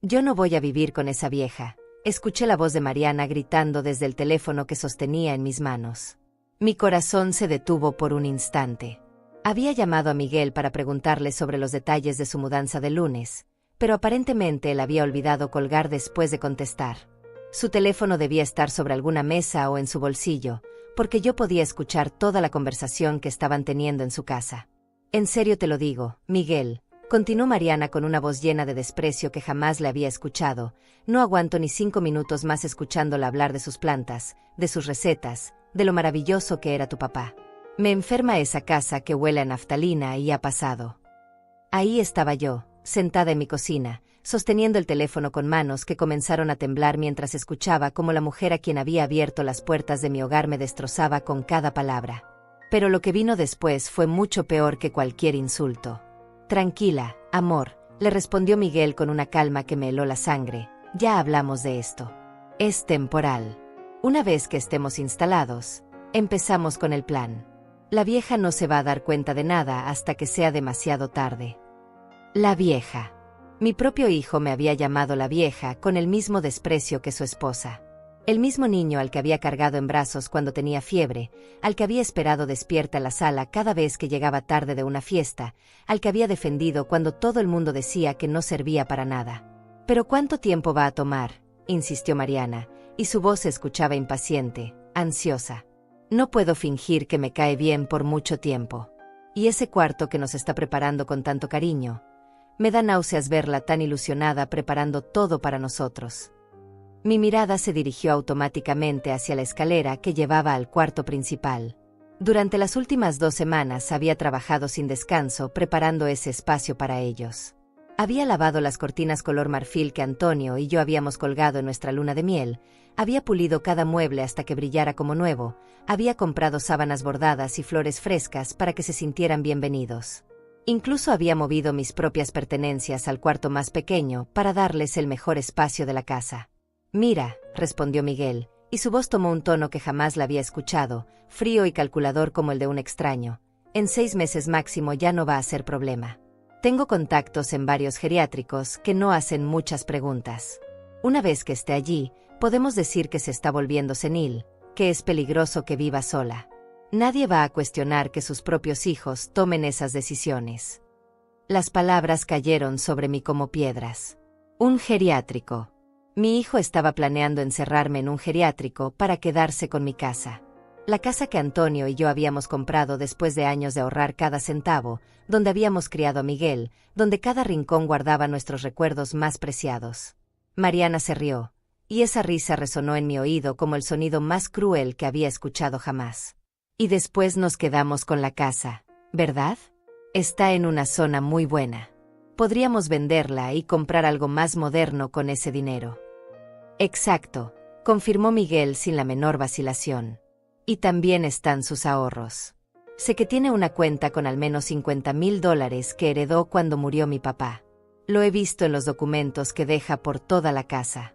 Yo no voy a vivir con esa vieja. Escuché la voz de Mariana gritando desde el teléfono que sostenía en mis manos. Mi corazón se detuvo por un instante. Había llamado a Miguel para preguntarle sobre los detalles de su mudanza del lunes, pero aparentemente él había olvidado colgar después de contestar. Su teléfono debía estar sobre alguna mesa o en su bolsillo, porque yo podía escuchar toda la conversación que estaban teniendo en su casa. En serio te lo digo, Miguel, continuó Mariana con una voz llena de desprecio que jamás le había escuchado. No aguanto ni 5 minutos más escuchándola hablar de sus plantas, de sus recetas, de lo maravilloso que era tu papá. Me enferma esa casa que huele a naftalina y ha pasado. Ahí estaba yo, sentada en mi cocina, sosteniendo el teléfono con manos que comenzaron a temblar mientras escuchaba cómo la mujer a quien había abierto las puertas de mi hogar me destrozaba con cada palabra. Pero lo que vino después fue mucho peor que cualquier insulto. Tranquila, amor, le respondió Miguel con una calma que me heló la sangre. Ya hablamos de esto. Es temporal. Una vez que estemos instalados, empezamos con el plan. La vieja no se va a dar cuenta de nada hasta que sea demasiado tarde. La vieja. Mi propio hijo me había llamado la vieja con el mismo desprecio que su esposa. El mismo niño al que había cargado en brazos cuando tenía fiebre, al que había esperado despierta en la sala cada vez que llegaba tarde de una fiesta, al que había defendido cuando todo el mundo decía que no servía para nada. «¿Pero cuánto tiempo va a tomar?», insistió Mariana, y su voz se escuchaba impaciente, ansiosa. «No puedo fingir que me cae bien por mucho tiempo. Y ese cuarto que nos está preparando con tanto cariño. Me da náuseas verla tan ilusionada preparando todo para nosotros». Mi mirada se dirigió automáticamente hacia la escalera que llevaba al cuarto principal. Durante las últimas 2 semanas había trabajado sin descanso preparando ese espacio para ellos. Había lavado las cortinas color marfil que Antonio y yo habíamos colgado en nuestra luna de miel, había pulido cada mueble hasta que brillara como nuevo, había comprado sábanas bordadas y flores frescas para que se sintieran bienvenidos. Incluso había movido mis propias pertenencias al cuarto más pequeño para darles el mejor espacio de la casa. «Mira», respondió Miguel, y su voz tomó un tono que jamás la había escuchado, frío y calculador como el de un extraño. «En 6 meses máximo ya no va a ser problema. Tengo contactos en varios geriátricos que no hacen muchas preguntas. Una vez que esté allí, podemos decir que se está volviendo senil, que es peligroso que viva sola. Nadie va a cuestionar que sus propios hijos tomen esas decisiones». Las palabras cayeron sobre mí como piedras. Un geriátrico. Mi hijo estaba planeando encerrarme en un geriátrico para quedarse con mi casa. La casa que Antonio y yo habíamos comprado después de años de ahorrar cada centavo, donde habíamos criado a Miguel, donde cada rincón guardaba nuestros recuerdos más preciados. Mariana se rió, y esa risa resonó en mi oído como el sonido más cruel que había escuchado jamás. «Y después nos quedamos con la casa, ¿verdad? Está en una zona muy buena. Podríamos venderla y comprar algo más moderno con ese dinero». «Exacto», confirmó Miguel sin la menor vacilación. «Y también están sus ahorros. Sé que tiene una cuenta con al menos $50,000 que heredó cuando murió mi papá. Lo he visto en los documentos que deja por toda la casa».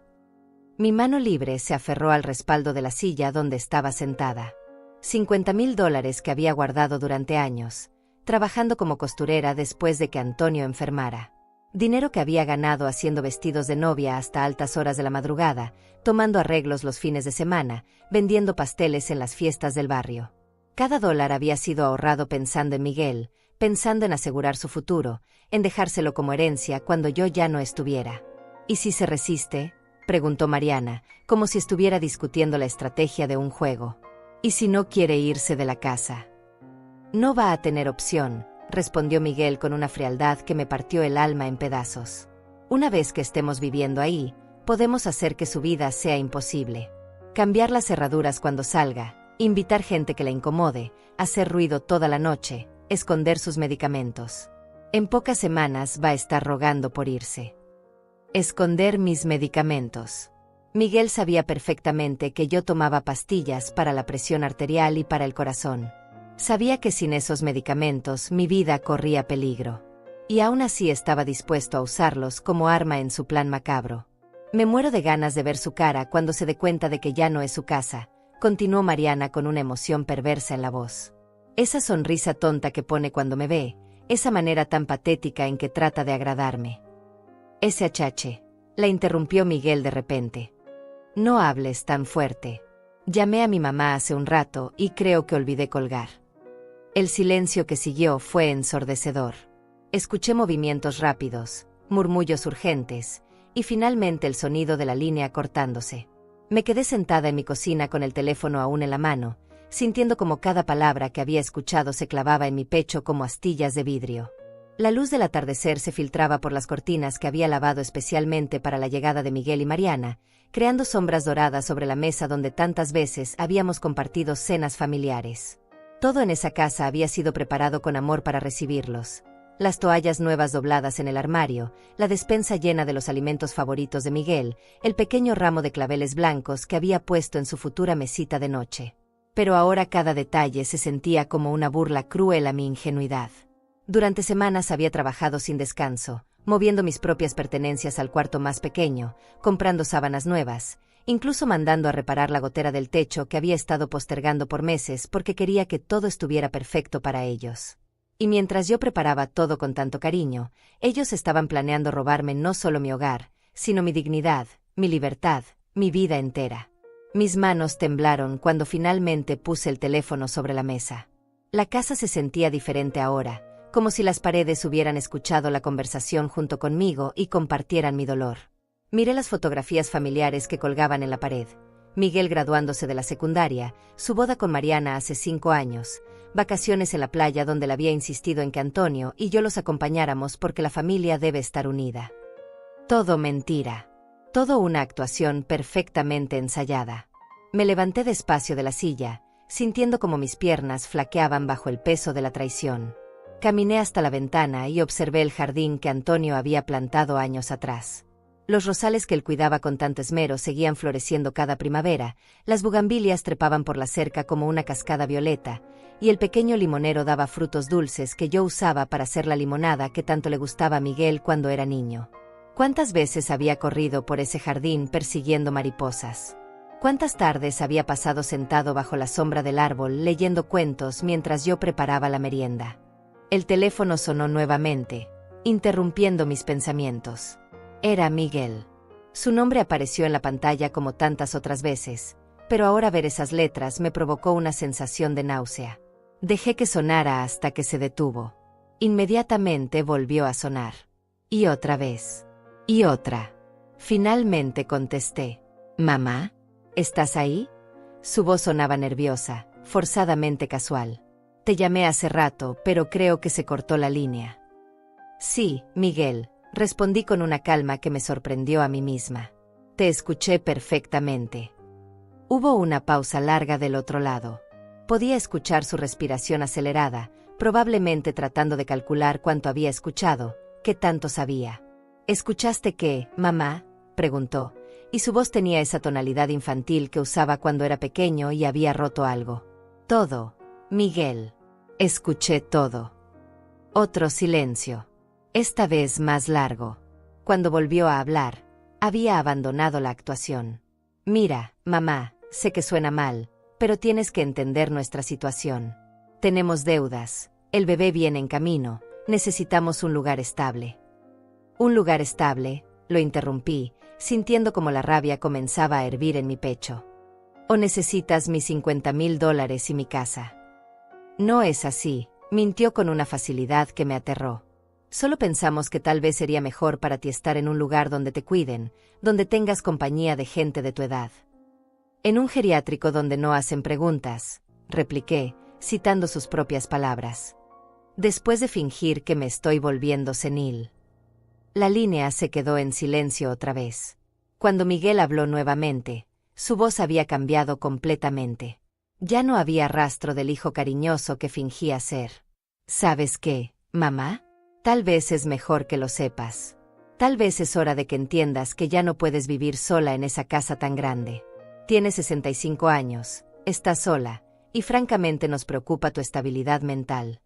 Mi mano libre se aferró al respaldo de la silla donde estaba sentada. $50,000 que había guardado durante años, trabajando como costurera después de que Antonio enfermara. Dinero que había ganado haciendo vestidos de novia hasta altas horas de la madrugada, tomando arreglos los fines de semana, vendiendo pasteles en las fiestas del barrio. Cada dólar había sido ahorrado pensando en Miguel, pensando en asegurar su futuro, en dejárselo como herencia cuando yo ya no estuviera. «¿Y si se resiste?», preguntó Mariana, como si estuviera discutiendo la estrategia de un juego. «¿Y si no quiere irse de la casa?». «No va a tener opción», respondió Miguel con una frialdad que me partió el alma en pedazos. «Una vez que estemos viviendo ahí, podemos hacer que su vida sea imposible. Cambiar las cerraduras cuando salga, invitar gente que la incomode, hacer ruido toda la noche, esconder sus medicamentos. En pocas semanas va a estar rogando por irse». Esconder mis medicamentos. Miguel sabía perfectamente que yo tomaba pastillas para la presión arterial y para el corazón. Sabía que sin esos medicamentos mi vida corría peligro. Y aún así estaba dispuesto a usarlos como arma en su plan macabro. «Me muero de ganas de ver su cara cuando se dé cuenta de que ya no es su casa», continuó Mariana con una emoción perversa en la voz. «Esa sonrisa tonta que pone cuando me ve, esa manera tan patética en que trata de agradarme. Ese achache. La interrumpió Miguel de repente. No hables tan fuerte. Llamé a mi mamá hace un rato y creo que olvidé colgar. El silencio que siguió fue ensordecedor. Escuché movimientos rápidos, murmullos urgentes, y finalmente el sonido de la línea cortándose. Me quedé sentada en mi cocina con el teléfono aún en la mano, sintiendo como cada palabra que había escuchado se clavaba en mi pecho como astillas de vidrio. La luz del atardecer se filtraba por las cortinas que había lavado especialmente para la llegada de Miguel y Mariana, creando sombras doradas sobre la mesa donde tantas veces habíamos compartido cenas familiares. Todo en esa casa había sido preparado con amor para recibirlos. Las toallas nuevas dobladas en el armario, la despensa llena de los alimentos favoritos de Miguel, el pequeño ramo de claveles blancos que había puesto en su futura mesita de noche. Pero ahora cada detalle se sentía como una burla cruel a mi ingenuidad. Durante semanas había trabajado sin descanso, moviendo mis propias pertenencias al cuarto más pequeño, comprando sábanas nuevas, incluso mandando a reparar la gotera del techo que había estado postergando por meses porque quería que todo estuviera perfecto para ellos. Y mientras yo preparaba todo con tanto cariño, ellos estaban planeando robarme no solo mi hogar, sino mi dignidad, mi libertad, mi vida entera. Mis manos temblaron cuando finalmente puse el teléfono sobre la mesa. La casa se sentía diferente ahora, como si las paredes hubieran escuchado la conversación junto conmigo y compartieran mi dolor. Miré las fotografías familiares que colgaban en la pared. Miguel graduándose de la secundaria, su boda con Mariana hace 5 años, vacaciones en la playa donde le había insistido en que Antonio y yo los acompañáramos porque la familia debe estar unida. Todo mentira. Todo una actuación perfectamente ensayada. Me levanté despacio de la silla, sintiendo como mis piernas flaqueaban bajo el peso de la traición. Caminé hasta la ventana y observé el jardín que Antonio había plantado años atrás. Los rosales que él cuidaba con tanto esmero seguían floreciendo cada primavera, las bugambilias trepaban por la cerca como una cascada violeta, y el pequeño limonero daba frutos dulces que yo usaba para hacer la limonada que tanto le gustaba a Miguel cuando era niño. ¿Cuántas veces había corrido por ese jardín persiguiendo mariposas? ¿Cuántas tardes había pasado sentado bajo la sombra del árbol leyendo cuentos mientras yo preparaba la merienda? El teléfono sonó nuevamente, interrumpiendo mis pensamientos. Era Miguel. Su nombre apareció en la pantalla como tantas otras veces, pero ahora ver esas letras me provocó una sensación de náusea. Dejé que sonara hasta que se detuvo. Inmediatamente volvió a sonar. Y otra vez. Y otra. Finalmente contesté. «¿Mamá? ¿Estás ahí?» Su voz sonaba nerviosa, forzadamente casual. «Te llamé hace rato, pero creo que se cortó la línea». «Sí, Miguel», respondí con una calma que me sorprendió a mí misma. «Te escuché perfectamente». Hubo una pausa larga del otro lado. Podía escuchar su respiración acelerada, probablemente tratando de calcular cuánto había escuchado, qué tanto sabía. «¿Escuchaste qué, mamá?», preguntó, y su voz tenía esa tonalidad infantil que usaba cuando era pequeño y había roto algo. «Todo, Miguel. Escuché todo». Otro silencio. Esta vez más largo. Cuando volvió a hablar, había abandonado la actuación. «Mira, mamá, sé que suena mal, pero tienes que entender nuestra situación. Tenemos deudas, el bebé viene en camino, necesitamos un lugar estable». «¿Un lugar estable?», lo interrumpí, sintiendo como la rabia comenzaba a hervir en mi pecho. «¿O necesitas mis $50,000 y mi casa?». «No es así», mintió con una facilidad que me aterró. «Solo pensamos que tal vez sería mejor para ti estar en un lugar donde te cuiden, donde tengas compañía de gente de tu edad». «En un geriátrico donde no hacen preguntas», repliqué, citando sus propias palabras. Después de fingir que me estoy volviendo senil. La línea se quedó en silencio otra vez. Cuando Miguel habló nuevamente, su voz había cambiado completamente. Ya no había rastro del hijo cariñoso que fingía ser. «¿Sabes qué, mamá? Tal vez es mejor que lo sepas. Tal vez es hora de que entiendas que ya no puedes vivir sola en esa casa tan grande. Tienes 65 años, estás sola, y francamente nos preocupa tu estabilidad mental».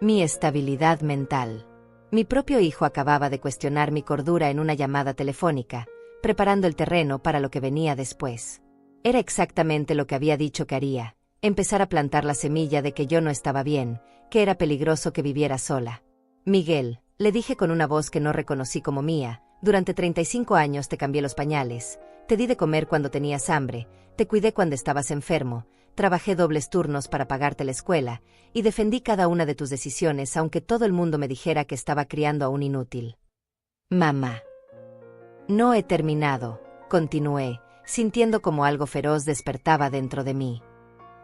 Mi estabilidad mental. Mi propio hijo acababa de cuestionar mi cordura en una llamada telefónica, preparando el terreno para lo que venía después. Era exactamente lo que había dicho que haría, empezar a plantar la semilla de que yo no estaba bien, que era peligroso que viviera sola. «Miguel», le dije con una voz que no reconocí como mía, Durante 35 años te cambié los pañales, te di de comer cuando tenías hambre, te cuidé cuando estabas enfermo, trabajé dobles turnos para pagarte la escuela, y defendí cada una de tus decisiones aunque todo el mundo me dijera que estaba criando a un inútil. Mamá. No he terminado, continué, sintiendo como algo feroz despertaba dentro de mí.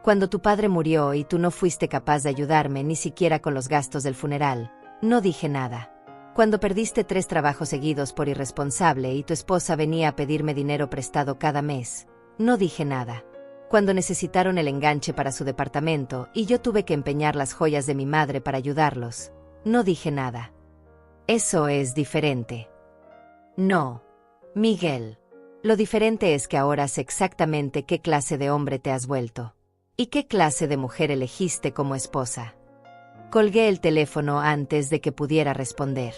Cuando tu padre murió y tú no fuiste capaz de ayudarme ni siquiera con los gastos del funeral, no dije nada. Cuando perdiste 3 trabajos seguidos por irresponsable y tu esposa venía a pedirme dinero prestado cada mes, no dije nada. Cuando necesitaron el enganche para su departamento y yo tuve que empeñar las joyas de mi madre para ayudarlos, no dije nada. Eso es diferente. No, Miguel. Lo diferente es que ahora sé exactamente qué clase de hombre te has vuelto. ¿Y qué clase de mujer elegiste como esposa? Colgué el teléfono antes de que pudiera responder.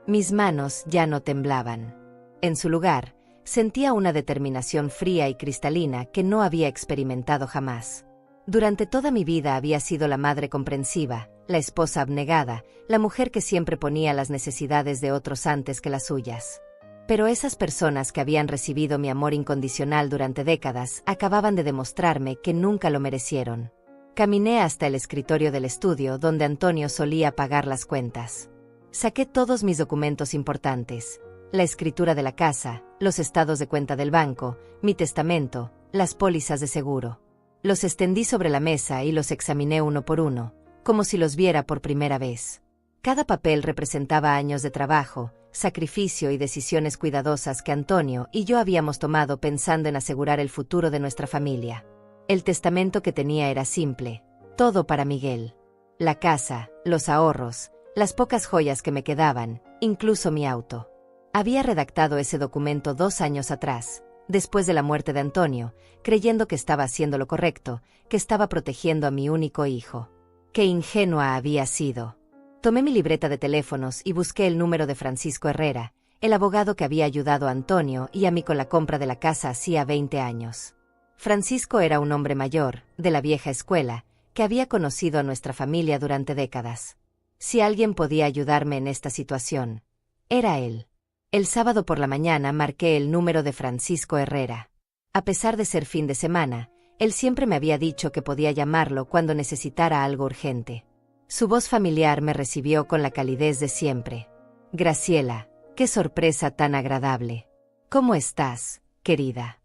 Mis manos ya no temblaban. En su lugar, sentía una determinación fría y cristalina que no había experimentado jamás. Durante toda mi vida había sido la madre comprensiva, la esposa abnegada, la mujer que siempre ponía las necesidades de otros antes que las suyas. Pero esas personas que habían recibido mi amor incondicional durante décadas acababan de demostrarme que nunca lo merecieron. Caminé hasta el escritorio del estudio donde Antonio solía pagar las cuentas. Saqué todos mis documentos importantes, la escritura de la casa, los estados de cuenta del banco, mi testamento, las pólizas de seguro. Los extendí sobre la mesa y los examiné uno por uno, como si los viera por primera vez. Cada papel representaba años de trabajo, sacrificio y decisiones cuidadosas que Antonio y yo habíamos tomado pensando en asegurar el futuro de nuestra familia. El testamento que tenía era simple, todo para Miguel. La casa, los ahorros, las pocas joyas que me quedaban, incluso mi auto. Había redactado ese documento 2 años atrás, después de la muerte de Antonio, creyendo que estaba haciendo lo correcto, que estaba protegiendo a mi único hijo. ¡Qué ingenua había sido! Tomé mi libreta de teléfonos y busqué el número de Francisco Herrera, el abogado que había ayudado a Antonio y a mí con la compra de la casa hacía 20 años. Francisco era un hombre mayor, de la vieja escuela, que había conocido a nuestra familia durante décadas. Si alguien podía ayudarme en esta situación, era él. El sábado por la mañana marqué el número de Francisco Herrera. A pesar de ser fin de semana, él siempre me había dicho que podía llamarlo cuando necesitara algo urgente. Su voz familiar me recibió con la calidez de siempre. Graciela, qué sorpresa tan agradable. ¿Cómo estás, querida?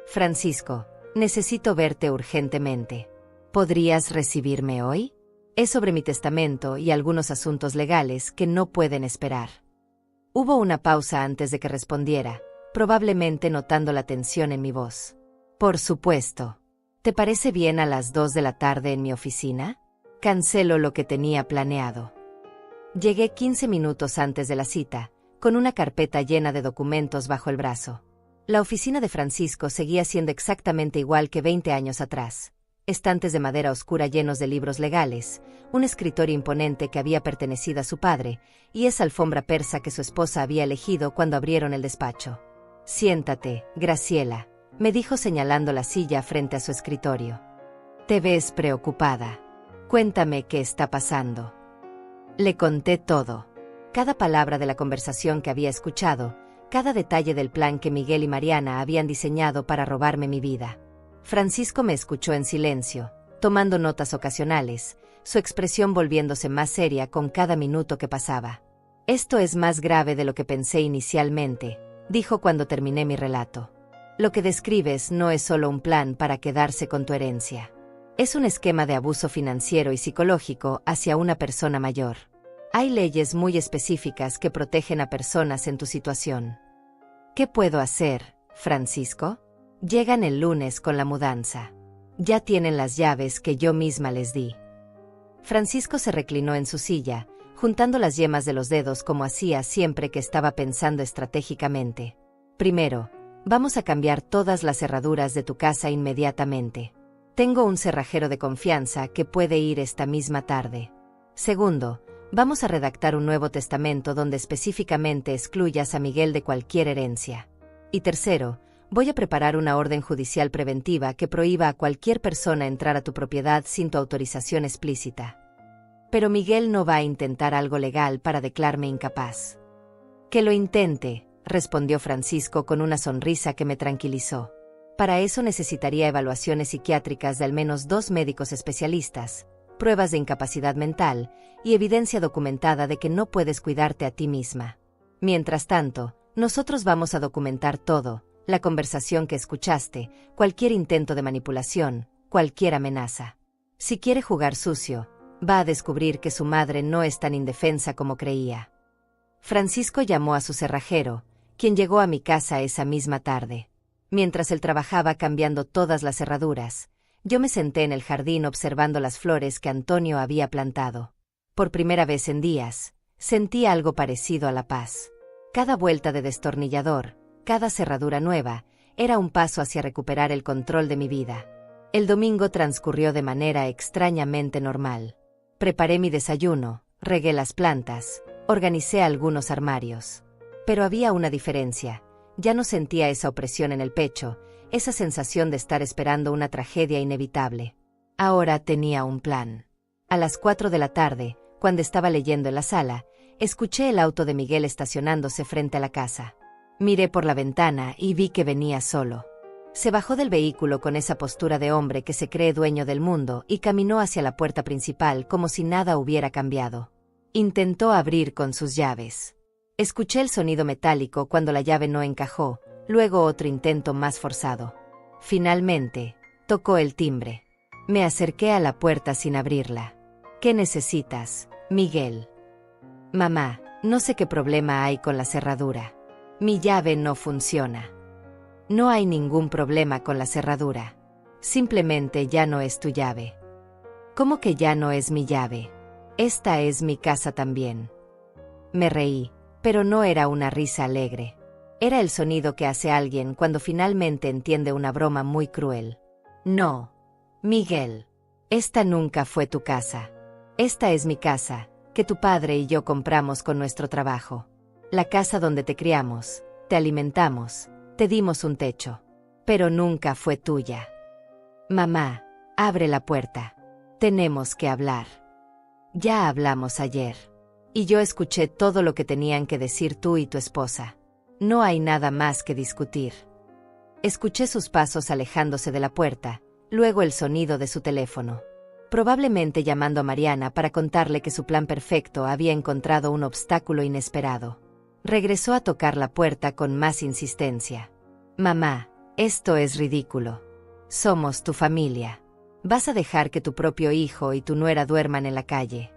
Francisco, necesito verte urgentemente. ¿Podrías recibirme hoy? Es sobre mi testamento y algunos asuntos legales que no pueden esperar. Hubo una pausa antes de que respondiera, probablemente notando la tensión en mi voz. Por supuesto. ¿Te parece bien a las 2 de la tarde en mi oficina? Cancelo lo que tenía planeado. Llegué 15 minutos antes de la cita, con una carpeta llena de documentos bajo el brazo. La oficina de Francisco seguía siendo exactamente igual que 20 años atrás. Estantes de madera oscura llenos de libros legales, un escritorio imponente que había pertenecido a su padre, y esa alfombra persa que su esposa había elegido cuando abrieron el despacho. Siéntate, Graciela, me dijo señalando la silla frente a su escritorio. Te ves preocupada. Cuéntame qué está pasando. Le conté todo. Cada palabra de la conversación que había escuchado, cada detalle del plan que Miguel y Mariana habían diseñado para robarme mi vida. Francisco me escuchó en silencio, tomando notas ocasionales, su expresión volviéndose más seria con cada minuto que pasaba. Esto es más grave de lo que pensé inicialmente, dijo cuando terminé mi relato. Lo que describes no es solo un plan para quedarse con tu herencia. Es un esquema de abuso financiero y psicológico hacia una persona mayor. Hay leyes muy específicas que protegen a personas en tu situación. ¿Qué puedo hacer, Francisco? Llegan el lunes con la mudanza. Ya tienen las llaves que yo misma les di. Francisco se reclinó en su silla, juntando las yemas de los dedos como hacía siempre que estaba pensando estratégicamente. Primero, vamos a cambiar todas las cerraduras de tu casa inmediatamente. Tengo un cerrajero de confianza que puede ir esta misma tarde. Segundo, vamos a redactar un nuevo testamento donde específicamente excluyas a Miguel de cualquier herencia. Y tercero, voy a preparar una orden judicial preventiva que prohíba a cualquier persona entrar a tu propiedad sin tu autorización explícita. Pero Miguel no va a intentar algo legal para declararme incapaz. Que lo intente, respondió Francisco con una sonrisa que me tranquilizó. Para eso necesitaría evaluaciones psiquiátricas de al menos 2 médicos especialistas, pruebas de incapacidad mental y evidencia documentada de que no puedes cuidarte a ti misma. Mientras tanto, nosotros vamos a documentar todo, la conversación que escuchaste, cualquier intento de manipulación, cualquier amenaza. Si quiere jugar sucio, va a descubrir que su madre no es tan indefensa como creía. Francisco llamó a su cerrajero, quien llegó a mi casa esa misma tarde. Mientras él trabajaba cambiando todas las cerraduras, yo me senté en el jardín observando las flores que Antonio había plantado. Por primera vez en días, sentí algo parecido a la paz. Cada vuelta de destornillador, cada cerradura nueva, era un paso hacia recuperar el control de mi vida. El domingo transcurrió de manera extrañamente normal. Preparé mi desayuno, regué las plantas, organicé algunos armarios. Pero había una diferencia. Ya no sentía esa opresión en el pecho, esa sensación de estar esperando una tragedia inevitable. Ahora tenía un plan. A las 4 de la tarde, cuando estaba leyendo en la sala, escuché el auto de Miguel estacionándose frente a la casa. Miré por la ventana y vi que venía solo. Se bajó del vehículo con esa postura de hombre que se cree dueño del mundo y caminó hacia la puerta principal como si nada hubiera cambiado. Intentó abrir con sus llaves. Escuché el sonido metálico cuando la llave no encajó, luego otro intento más forzado. Finalmente, tocó el timbre. Me acerqué a la puerta sin abrirla. ¿Qué necesitas, Miguel? Mamá, no sé qué problema hay con la cerradura. Mi llave no funciona. No hay ningún problema con la cerradura. Simplemente ya no es tu llave. ¿Cómo que ya no es mi llave? Esta es mi casa también. Me reí, pero no era una risa alegre. Era el sonido que hace alguien cuando finalmente entiende una broma muy cruel. No, Miguel. Esta nunca fue tu casa. Esta es mi casa, que tu padre y yo compramos con nuestro trabajo. La casa donde te criamos, te alimentamos, te dimos un techo. Pero nunca fue tuya. Mamá, abre la puerta. Tenemos que hablar. Ya hablamos ayer. Y yo escuché todo lo que tenían que decir tú y tu esposa. No hay nada más que discutir. Escuché sus pasos alejándose de la puerta, luego el sonido de su teléfono. Probablemente llamando a Mariana para contarle que su plan perfecto había encontrado un obstáculo inesperado. Regresó a tocar la puerta con más insistencia. Mamá, esto es ridículo. Somos tu familia. ¿Vas a dejar que tu propio hijo y tu nuera duerman en la calle?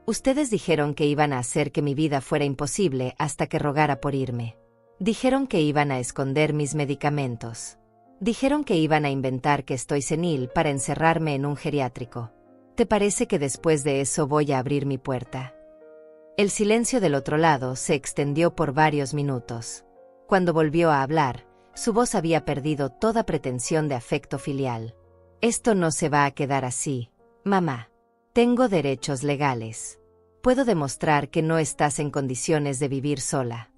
Ustedes dijeron que iban a hacer que mi vida fuera imposible hasta que rogara por irme. Dijeron que iban a esconder mis medicamentos. Dijeron que iban a inventar que estoy senil para encerrarme en un geriátrico. ¿Te parece que después de eso voy a abrir mi puerta? El silencio del otro lado se extendió por varios minutos. Cuando volvió a hablar, su voz había perdido toda pretensión de afecto filial. Esto no se va a quedar así, mamá. Tengo derechos legales. Puedo demostrar que no estás en condiciones de vivir sola.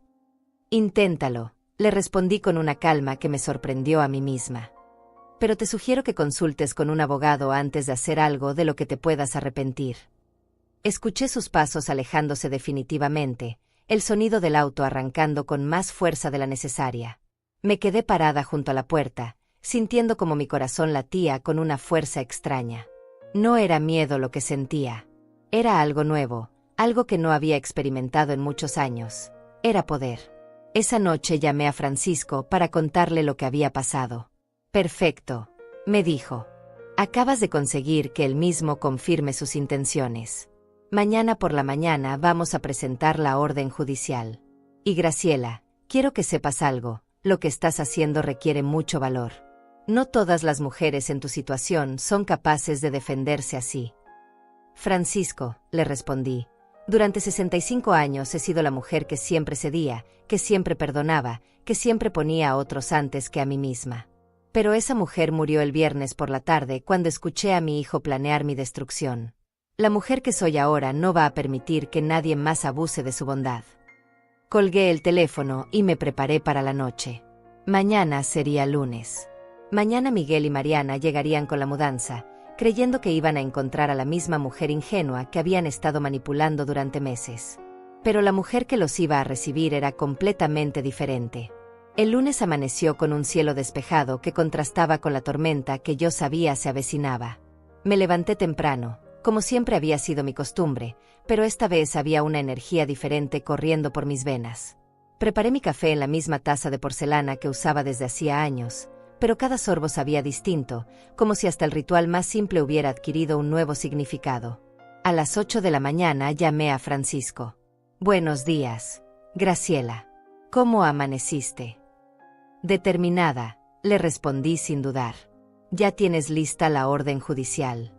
Inténtalo, le respondí con una calma que me sorprendió a mí misma. Pero te sugiero que consultes con un abogado antes de hacer algo de lo que te puedas arrepentir. Escuché sus pasos alejándose definitivamente, el sonido del auto arrancando con más fuerza de la necesaria. Me quedé parada junto a la puerta, sintiendo como mi corazón latía con una fuerza extraña. No era miedo lo que sentía. Era algo nuevo, algo que no había experimentado en muchos años. Era poder. Esa noche llamé a Francisco para contarle lo que había pasado. Perfecto, me dijo. Acabas de conseguir que él mismo confirme sus intenciones. Mañana por la mañana vamos a presentar la orden judicial. Y Graciela, quiero que sepas algo, lo que estás haciendo requiere mucho valor. No todas las mujeres en tu situación son capaces de defenderse así. Francisco, le respondí, durante 65 años he sido la mujer que siempre cedía, que siempre perdonaba, que siempre ponía a otros antes que a mí misma. Pero esa mujer murió el viernes por la tarde cuando escuché a mi hijo planear mi destrucción. La mujer que soy ahora no va a permitir que nadie más abuse de su bondad. Colgué el teléfono y me preparé para la noche. Mañana sería lunes. Mañana Miguel y Mariana llegarían con la mudanza, creyendo que iban a encontrar a la misma mujer ingenua que habían estado manipulando durante meses. Pero la mujer que los iba a recibir era completamente diferente. El lunes amaneció con un cielo despejado que contrastaba con la tormenta que yo sabía se avecinaba. Me levanté temprano, como siempre había sido mi costumbre, pero esta vez había una energía diferente corriendo por mis venas. Preparé mi café en la misma taza de porcelana que usaba desde hacía años, pero cada sorbo sabía distinto, como si hasta el ritual más simple hubiera adquirido un nuevo significado. A las 8 de la mañana llamé a Francisco. «Buenos días, Graciela. ¿Cómo amaneciste?» «Determinada», le respondí sin dudar. «¿Ya tienes lista la orden judicial?»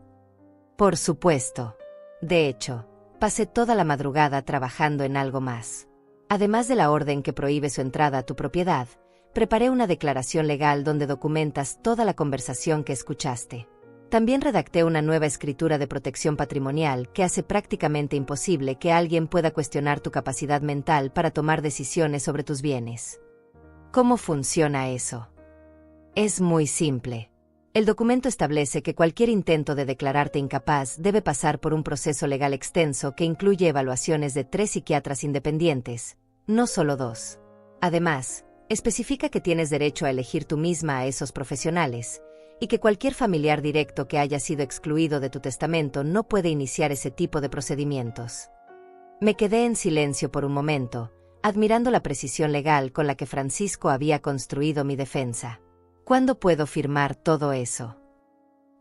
«Por supuesto. De hecho, pasé toda la madrugada trabajando en algo más. Además de la orden que prohíbe su entrada a tu propiedad, preparé una declaración legal donde documentas toda la conversación que escuchaste. También redacté una nueva escritura de protección patrimonial que hace prácticamente imposible que alguien pueda cuestionar tu capacidad mental para tomar decisiones sobre tus bienes». «¿Cómo funciona eso?» «Es muy simple. El documento establece que cualquier intento de declararte incapaz debe pasar por un proceso legal extenso que incluye evaluaciones de 3 psiquiatras independientes, no solo 2. Además, especifica que tienes derecho a elegir tú misma a esos profesionales, y que cualquier familiar directo que haya sido excluido de tu testamento no puede iniciar ese tipo de procedimientos». Me quedé en silencio por un momento, admirando la precisión legal con la que Francisco había construido mi defensa. «¿Cuándo puedo firmar todo eso?»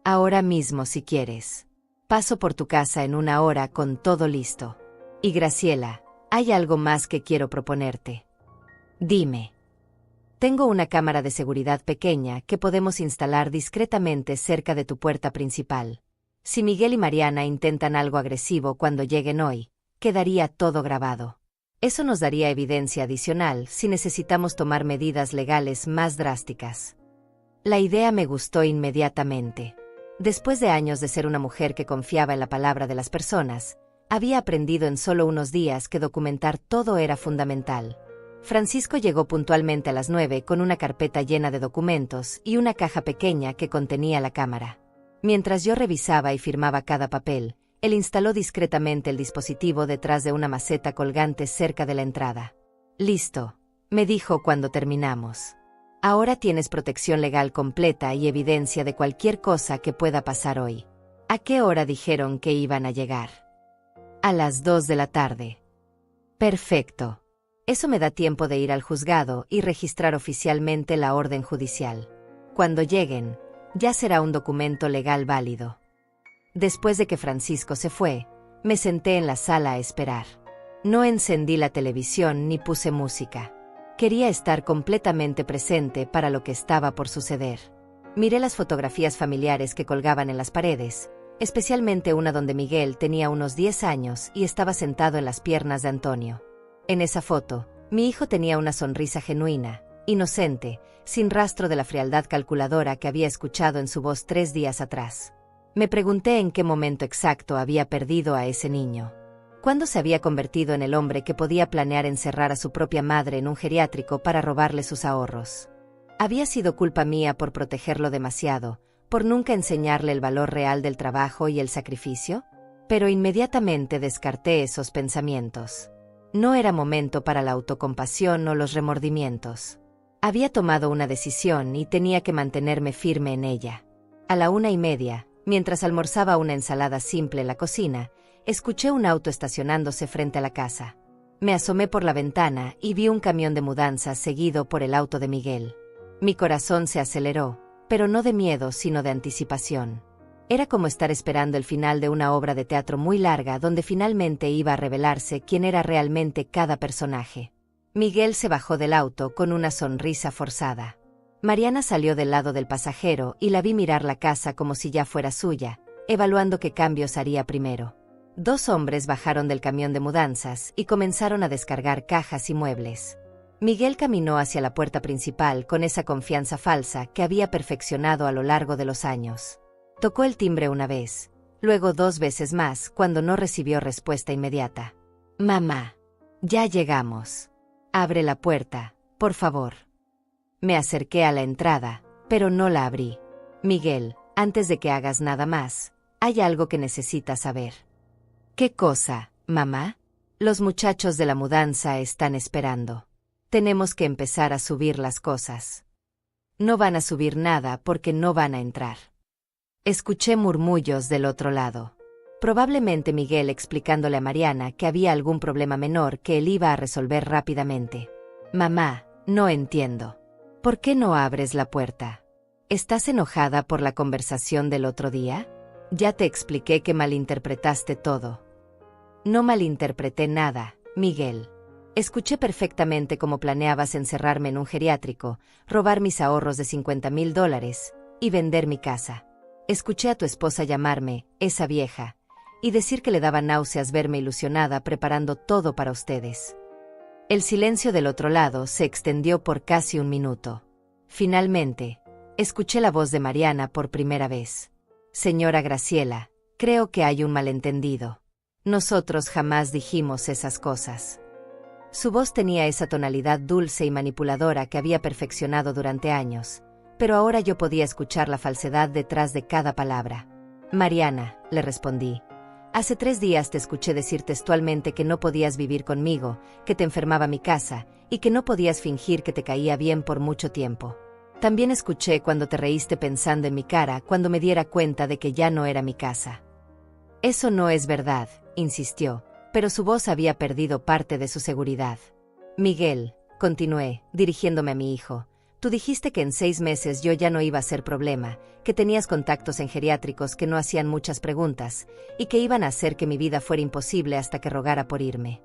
«Ahora mismo si quieres. Paso por tu casa en 1 hora con todo listo. Y Graciela, hay algo más que quiero proponerte». «Dime». «Tengo una cámara de seguridad pequeña que podemos instalar discretamente cerca de tu puerta principal. Si Miguel y Mariana intentan algo agresivo cuando lleguen hoy, quedaría todo grabado. Eso nos daría evidencia adicional si necesitamos tomar medidas legales más drásticas». La idea me gustó inmediatamente. Después de años de ser una mujer que confiaba en la palabra de las personas, había aprendido en solo unos días que documentar todo era fundamental. Francisco llegó puntualmente a las 9 con una carpeta llena de documentos y una caja pequeña que contenía la cámara. Mientras yo revisaba y firmaba cada papel, él instaló discretamente el dispositivo detrás de una maceta colgante cerca de la entrada. «Listo», me dijo cuando terminamos. «Ahora tienes protección legal completa y evidencia de cualquier cosa que pueda pasar hoy». «¿A qué hora dijeron que iban a llegar?» «A las 2 de la tarde». «Perfecto. Eso me da tiempo de ir al juzgado y registrar oficialmente la orden judicial. Cuando lleguen, ya será un documento legal válido». Después de que Francisco se fue, me senté en la sala a esperar. No encendí la televisión ni puse música. Quería estar completamente presente para lo que estaba por suceder. Miré las fotografías familiares que colgaban en las paredes, especialmente una donde Miguel tenía unos 10 años y estaba sentado en las piernas de Antonio. En esa foto, mi hijo tenía una sonrisa genuina, inocente, sin rastro de la frialdad calculadora que había escuchado en su voz 3 días atrás. Me pregunté en qué momento exacto había perdido a ese niño. ¿Cuándo se había convertido en el hombre que podía planear encerrar a su propia madre en un geriátrico para robarle sus ahorros? ¿Había sido culpa mía por protegerlo demasiado, por nunca enseñarle el valor real del trabajo y el sacrificio? Pero inmediatamente descarté esos pensamientos. No era momento para la autocompasión o los remordimientos. Había tomado una decisión y tenía que mantenerme firme en ella. A la 1:30, mientras almorzaba una ensalada simple en la cocina, escuché un auto estacionándose frente a la casa. Me asomé por la ventana y vi un camión de mudanzas seguido por el auto de Miguel. Mi corazón se aceleró, pero no de miedo sino de anticipación. Era como estar esperando el final de una obra de teatro muy larga donde finalmente iba a revelarse quién era realmente cada personaje. Miguel se bajó del auto con una sonrisa forzada. Mariana salió del lado del pasajero y la vi mirar la casa como si ya fuera suya, evaluando qué cambios haría primero. 2 hombres bajaron del camión de mudanzas y comenzaron a descargar cajas y muebles. Miguel caminó hacia la puerta principal con esa confianza falsa que había perfeccionado a lo largo de los años. Tocó el timbre una vez, luego 2 veces más cuando no recibió respuesta inmediata. «Mamá, ya llegamos. Abre la puerta, por favor». Me acerqué a la entrada, pero no la abrí. «Miguel, antes de que hagas nada más, hay algo que necesitas saber». «¿Qué cosa, mamá?». Los muchachos de la mudanza están esperando. Tenemos que empezar a subir las cosas. No van a subir nada porque no van a entrar. Escuché murmullos del otro lado. Probablemente Miguel explicándole a Mariana que había algún problema menor que él iba a resolver rápidamente. Mamá, no entiendo. ¿Por qué no abres la puerta? ¿Estás enojada por la conversación del otro día? Ya te expliqué que malinterpretaste todo. No malinterpreté nada, Miguel. Escuché perfectamente cómo planeabas encerrarme en un geriátrico, robar mis ahorros de $50,000 y vender mi casa. Escuché a tu esposa llamarme, esa vieja, y decir que le daba náuseas verme ilusionada preparando todo para ustedes. El silencio del otro lado se extendió por casi un minuto. Finalmente, escuché la voz de Mariana por primera vez. Señora Graciela, creo que hay un malentendido. Nosotros jamás dijimos esas cosas. Su voz tenía esa tonalidad dulce y manipuladora que había perfeccionado durante años, pero ahora yo podía escuchar la falsedad detrás de cada palabra. Mariana, le respondí. Hace 3 días te escuché decir textualmente que no podías vivir conmigo, que te enfermaba mi casa, y que no podías fingir que te caía bien por mucho tiempo. También escuché cuando te reíste pensando en mi cara cuando me diera cuenta de que ya no era mi casa. Eso no es verdad, insistió, pero su voz había perdido parte de su seguridad. Miguel, continué, dirigiéndome a mi hijo, tú dijiste que en 6 meses yo ya no iba a ser problema, que tenías contactos en geriátricos que no hacían muchas preguntas, y que iban a hacer que mi vida fuera imposible hasta que rogara por irme.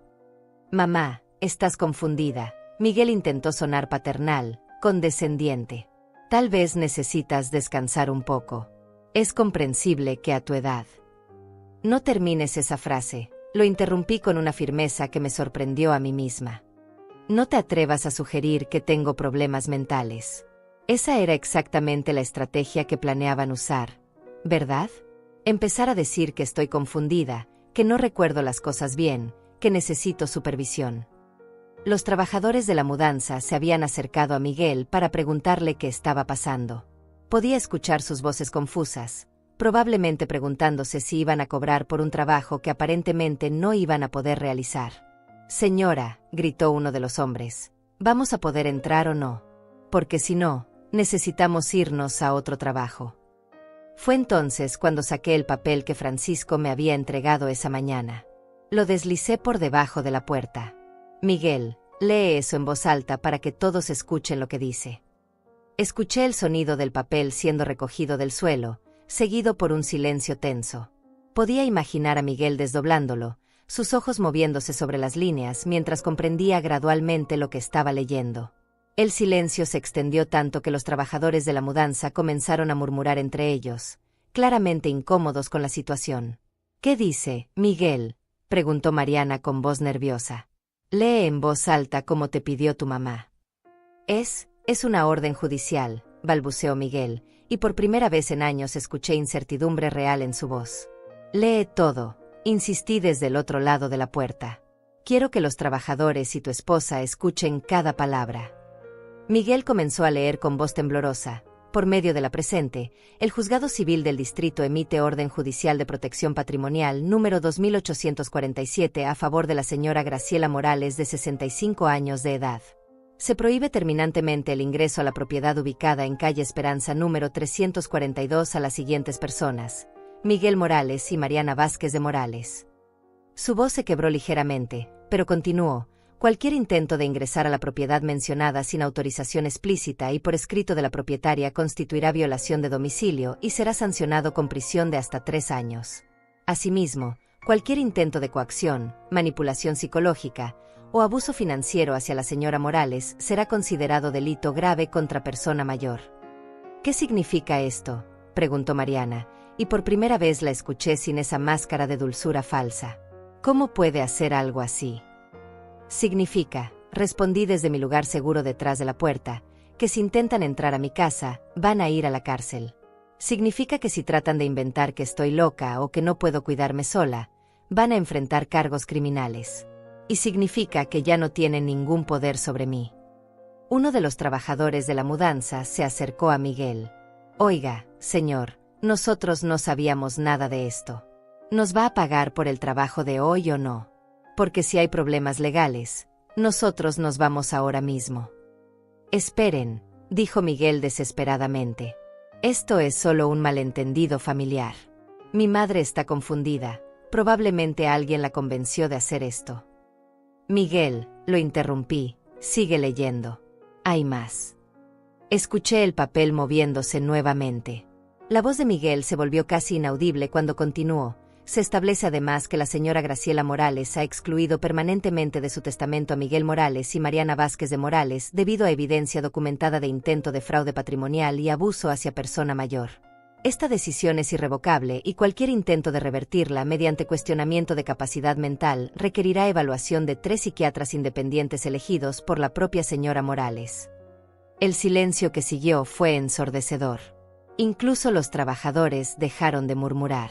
Mamá, estás confundida. Miguel intentó sonar paternal, condescendiente. Tal vez necesitas descansar un poco. Es comprensible que a tu edad. No termines esa frase, lo interrumpí con una firmeza que me sorprendió a mí misma. No te atrevas a sugerir que tengo problemas mentales. Esa era exactamente la estrategia que planeaban usar, ¿verdad? Empezar a decir que estoy confundida, que no recuerdo las cosas bien, que necesito supervisión. Los trabajadores de la mudanza se habían acercado a Miguel para preguntarle qué estaba pasando. Podía escuchar sus voces confusas, probablemente preguntándose si iban a cobrar por un trabajo que aparentemente no iban a poder realizar. Señora, gritó uno de los hombres, ¿vamos a poder entrar o no? Porque si no, necesitamos irnos a otro trabajo. Fue entonces cuando saqué el papel que Francisco me había entregado esa mañana. Lo deslicé por debajo de la puerta. Miguel, lee eso en voz alta para que todos escuchen lo que dice. Escuché el sonido del papel siendo recogido del suelo, seguido por un silencio tenso. Podía imaginar a Miguel desdoblándolo, sus ojos moviéndose sobre las líneas mientras comprendía gradualmente lo que estaba leyendo. El silencio se extendió tanto que los trabajadores de la mudanza comenzaron a murmurar entre ellos, claramente incómodos con la situación. ¿Qué dice, Miguel?, preguntó Mariana con voz nerviosa. Lee en voz alta como te pidió tu mamá. Es una orden judicial, balbuceó Miguel, y por primera vez en años escuché incertidumbre real en su voz. Lee todo, insistí desde el otro lado de la puerta. Quiero que los trabajadores y tu esposa escuchen cada palabra. Miguel comenzó a leer con voz temblorosa. Por medio de la presente, el Juzgado Civil del Distrito emite orden judicial de protección patrimonial número 2847 a favor de la señora Graciela Morales de 65 años de edad. Se prohíbe terminantemente el ingreso a la propiedad ubicada en calle Esperanza número 342 a las siguientes personas: Miguel Morales y Mariana Vázquez de Morales. Su voz se quebró ligeramente, pero continuó. Cualquier intento de ingresar a la propiedad mencionada sin autorización explícita y por escrito de la propietaria constituirá violación de domicilio y será sancionado con prisión de hasta 3 años. Asimismo, cualquier intento de coacción, manipulación psicológica o abuso financiero hacia la señora Morales será considerado delito grave contra persona mayor. ¿Qué significa esto?, preguntó Mariana, y por primera vez la escuché sin esa máscara de dulzura falsa. ¿Cómo puede hacer algo así? Significa, respondí desde mi lugar seguro detrás de la puerta, que si intentan entrar a mi casa, van a ir a la cárcel. Significa que si tratan de inventar que estoy loca o que no puedo cuidarme sola, van a enfrentar cargos criminales. Y significa que ya no tienen ningún poder sobre mí. Uno de los trabajadores de la mudanza se acercó a Miguel. Oiga, señor, nosotros no sabíamos nada de esto. ¿Nos va a pagar por el trabajo de hoy o no? Porque si hay problemas legales, nosotros nos vamos ahora mismo. Esperen, dijo Miguel desesperadamente. Esto es solo un malentendido familiar. Mi madre está confundida, probablemente alguien la convenció de hacer esto. Miguel, lo interrumpí, sigue leyendo. Hay más. Escuché el papel moviéndose nuevamente. La voz de Miguel se volvió casi inaudible cuando continuó. Se establece además que la señora Graciela Morales ha excluido permanentemente de su testamento a Miguel Morales y Mariana Vázquez de Morales debido a evidencia documentada de intento de fraude patrimonial y abuso hacia persona mayor. Esta decisión es irrevocable y cualquier intento de revertirla mediante cuestionamiento de capacidad mental requerirá evaluación de 3 psiquiatras independientes elegidos por la propia señora Morales. El silencio que siguió fue ensordecedor. Incluso los trabajadores dejaron de murmurar.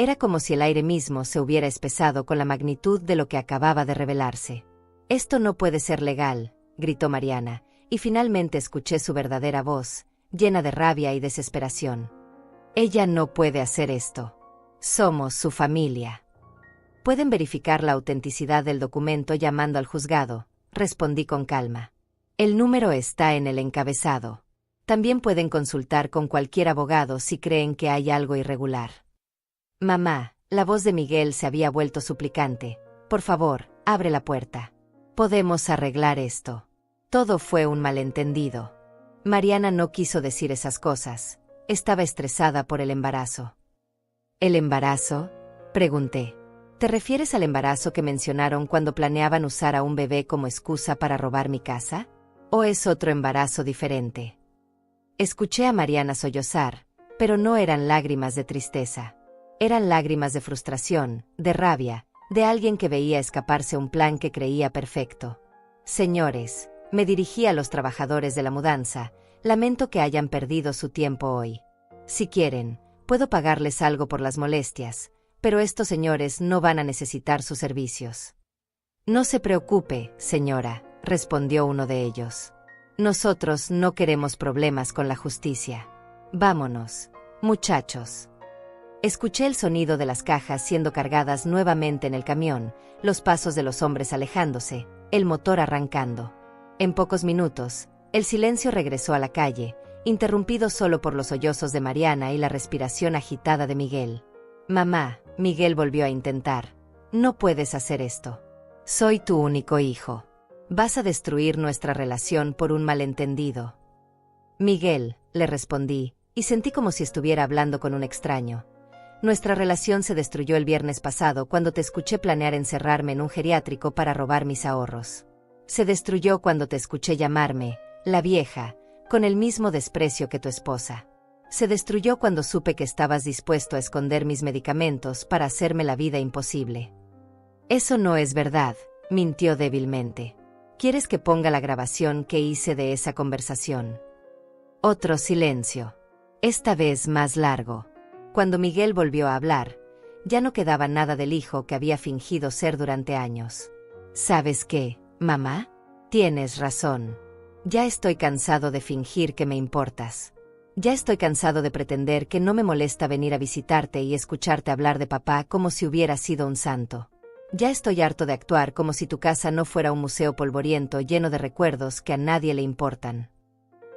Era como si el aire mismo se hubiera espesado con la magnitud de lo que acababa de revelarse. «Esto no puede ser legal», gritó Mariana, y finalmente escuché su verdadera voz, llena de rabia y desesperación. «Ella no puede hacer esto. Somos su familia». «Pueden verificar la autenticidad del documento llamando al juzgado», respondí con calma. «El número está en el encabezado. También pueden consultar con cualquier abogado si creen que hay algo irregular». «Mamá», la voz de Miguel se había vuelto suplicante. «Por favor, abre la puerta. Podemos arreglar esto». Todo fue un malentendido. Mariana no quiso decir esas cosas. Estaba estresada por el embarazo. ¿El embarazo?, pregunté. ¿Te refieres al embarazo que mencionaron cuando planeaban usar a un bebé como excusa para robar mi casa? ¿O es otro embarazo diferente? Escuché a Mariana sollozar, pero no eran lágrimas de tristeza. Eran lágrimas de frustración, de rabia, de alguien que veía escaparse un plan que creía perfecto. «Señores», me dirigí a los trabajadores de la mudanza, «lamento que hayan perdido su tiempo hoy. Si quieren, puedo pagarles algo por las molestias, pero estos señores no van a necesitar sus servicios». «No se preocupe, señora», respondió uno de ellos. «Nosotros no queremos problemas con la justicia. Vámonos, muchachos». Escuché el sonido de las cajas siendo cargadas nuevamente en el camión, los pasos de los hombres alejándose, el motor arrancando. En pocos minutos, el silencio regresó a la calle, interrumpido solo por los sollozos de Mariana y la respiración agitada de Miguel. «Mamá», Miguel volvió a intentar, «no puedes hacer esto. Soy tu único hijo. Vas a destruir nuestra relación por un malentendido». «Miguel», le respondí, y sentí como si estuviera hablando con un extraño. «Nuestra relación se destruyó el viernes pasado cuando te escuché planear encerrarme en un geriátrico para robar mis ahorros. Se destruyó cuando te escuché llamarme, la vieja, con el mismo desprecio que tu esposa. Se destruyó cuando supe que estabas dispuesto a esconder mis medicamentos para hacerme la vida imposible». «Eso no es verdad», mintió débilmente. «¿Quieres que ponga la grabación que hice de esa conversación?» Otro silencio. Esta vez más largo. Cuando Miguel volvió a hablar, ya no quedaba nada del hijo que había fingido ser durante años. «¿Sabes qué, mamá? Tienes razón. Ya estoy cansado de fingir que me importas. Ya estoy cansado de pretender que no me molesta venir a visitarte y escucharte hablar de papá como si hubiera sido un santo. Ya estoy harto de actuar como si tu casa no fuera un museo polvoriento lleno de recuerdos que a nadie le importan».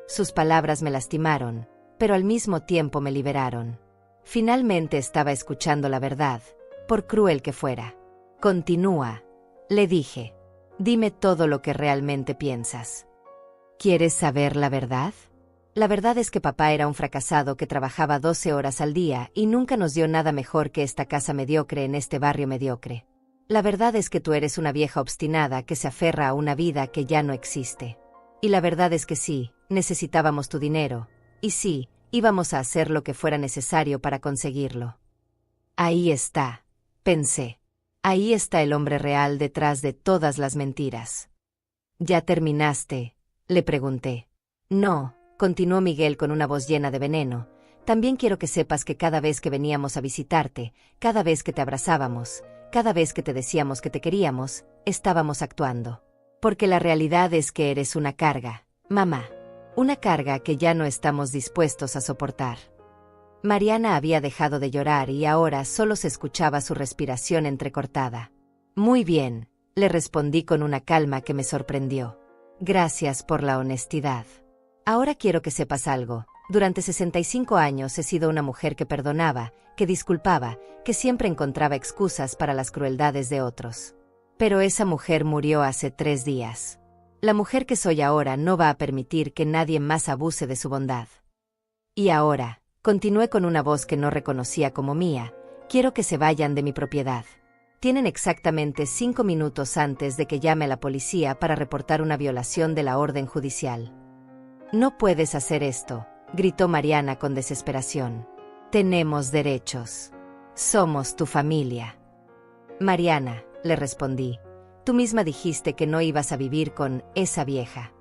Sus palabras me lastimaron, pero al mismo tiempo me liberaron. Finalmente estaba escuchando la verdad, por cruel que fuera. «Continúa», le dije. «Dime todo lo que realmente piensas». «¿Quieres saber la verdad?» La verdad es que papá era un fracasado que trabajaba 12 horas al día y nunca nos dio nada mejor que esta casa mediocre en este barrio mediocre. La verdad es que tú eres una vieja obstinada que se aferra a una vida que ya no existe. Y la verdad es que sí, necesitábamos tu dinero, y sí, íbamos a hacer lo que fuera necesario para conseguirlo. Ahí está, pensé. Ahí está el hombre real detrás de todas las mentiras. ¿Ya terminaste?, le pregunté. No, continuó Miguel con una voz llena de veneno. También quiero que sepas que cada vez que veníamos a visitarte, cada vez que te abrazábamos, cada vez que te decíamos que te queríamos, estábamos actuando. Porque la realidad es que eres una carga, mamá. Una carga que ya no estamos dispuestos a soportar. Mariana había dejado de llorar y ahora solo se escuchaba su respiración entrecortada. Muy bien, le respondí con una calma que me sorprendió. Gracias por la honestidad. Ahora quiero que sepas algo. Durante 65 años he sido una mujer que perdonaba, que disculpaba, que siempre encontraba excusas para las crueldades de otros. Pero esa mujer murió hace 3 días. La mujer que soy ahora no va a permitir que nadie más abuse de su bondad. Y ahora, continué con una voz que no reconocía como mía, quiero que se vayan de mi propiedad. Tienen exactamente 5 minutos antes de que llame a la policía para reportar una violación de la orden judicial. No puedes hacer esto, gritó Mariana con desesperación. Tenemos derechos. Somos tu familia. Mariana, le respondí, tú misma dijiste que no ibas a vivir con esa vieja.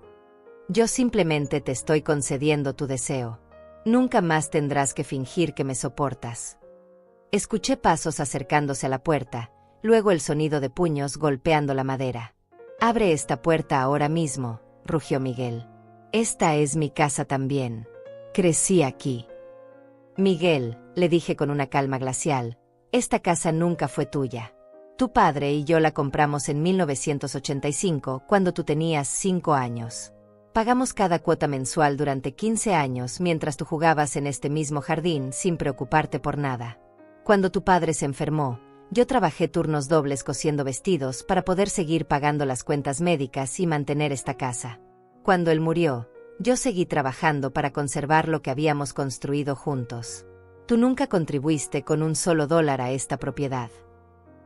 Yo simplemente te estoy concediendo tu deseo. Nunca más tendrás que fingir que me soportas. Escuché pasos acercándose a la puerta, luego el sonido de puños golpeando la madera. Abre esta puerta ahora mismo, rugió Miguel. Esta es mi casa también. Crecí aquí. Miguel, le dije con una calma glacial, esta casa nunca fue tuya. Tu padre y yo la compramos en 1985, cuando tú tenías 5 años. Pagamos cada cuota mensual durante 15 años mientras tú jugabas en este mismo jardín sin preocuparte por nada. Cuando tu padre se enfermó, yo trabajé turnos dobles cosiendo vestidos para poder seguir pagando las cuentas médicas y mantener esta casa. Cuando él murió, yo seguí trabajando para conservar lo que habíamos construido juntos. Tú nunca contribuiste con un solo dólar a esta propiedad.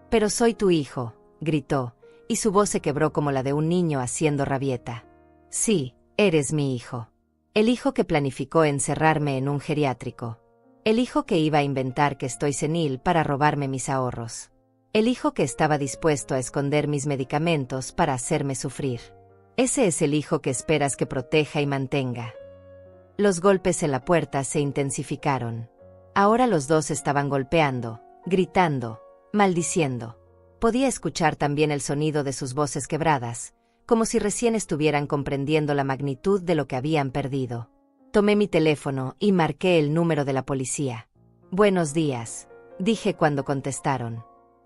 Pero soy tu hijo, gritó, y su voz se quebró como la de un niño haciendo rabieta. Sí, eres mi hijo. El hijo que planificó encerrarme en un geriátrico. El hijo que iba a inventar que estoy senil para robarme mis ahorros. El hijo que estaba dispuesto a esconder mis medicamentos para hacerme sufrir. Ese es el hijo que esperas que proteja y mantenga. Los golpes en la puerta se intensificaron. Ahora los dos estaban golpeando, gritando, maldiciendo. Podía escuchar también el sonido de sus voces quebradas, como si recién estuvieran comprendiendo la magnitud de lo que habían perdido. Tomé mi teléfono y marqué el número de la policía. Buenos días, dije cuando contestaron.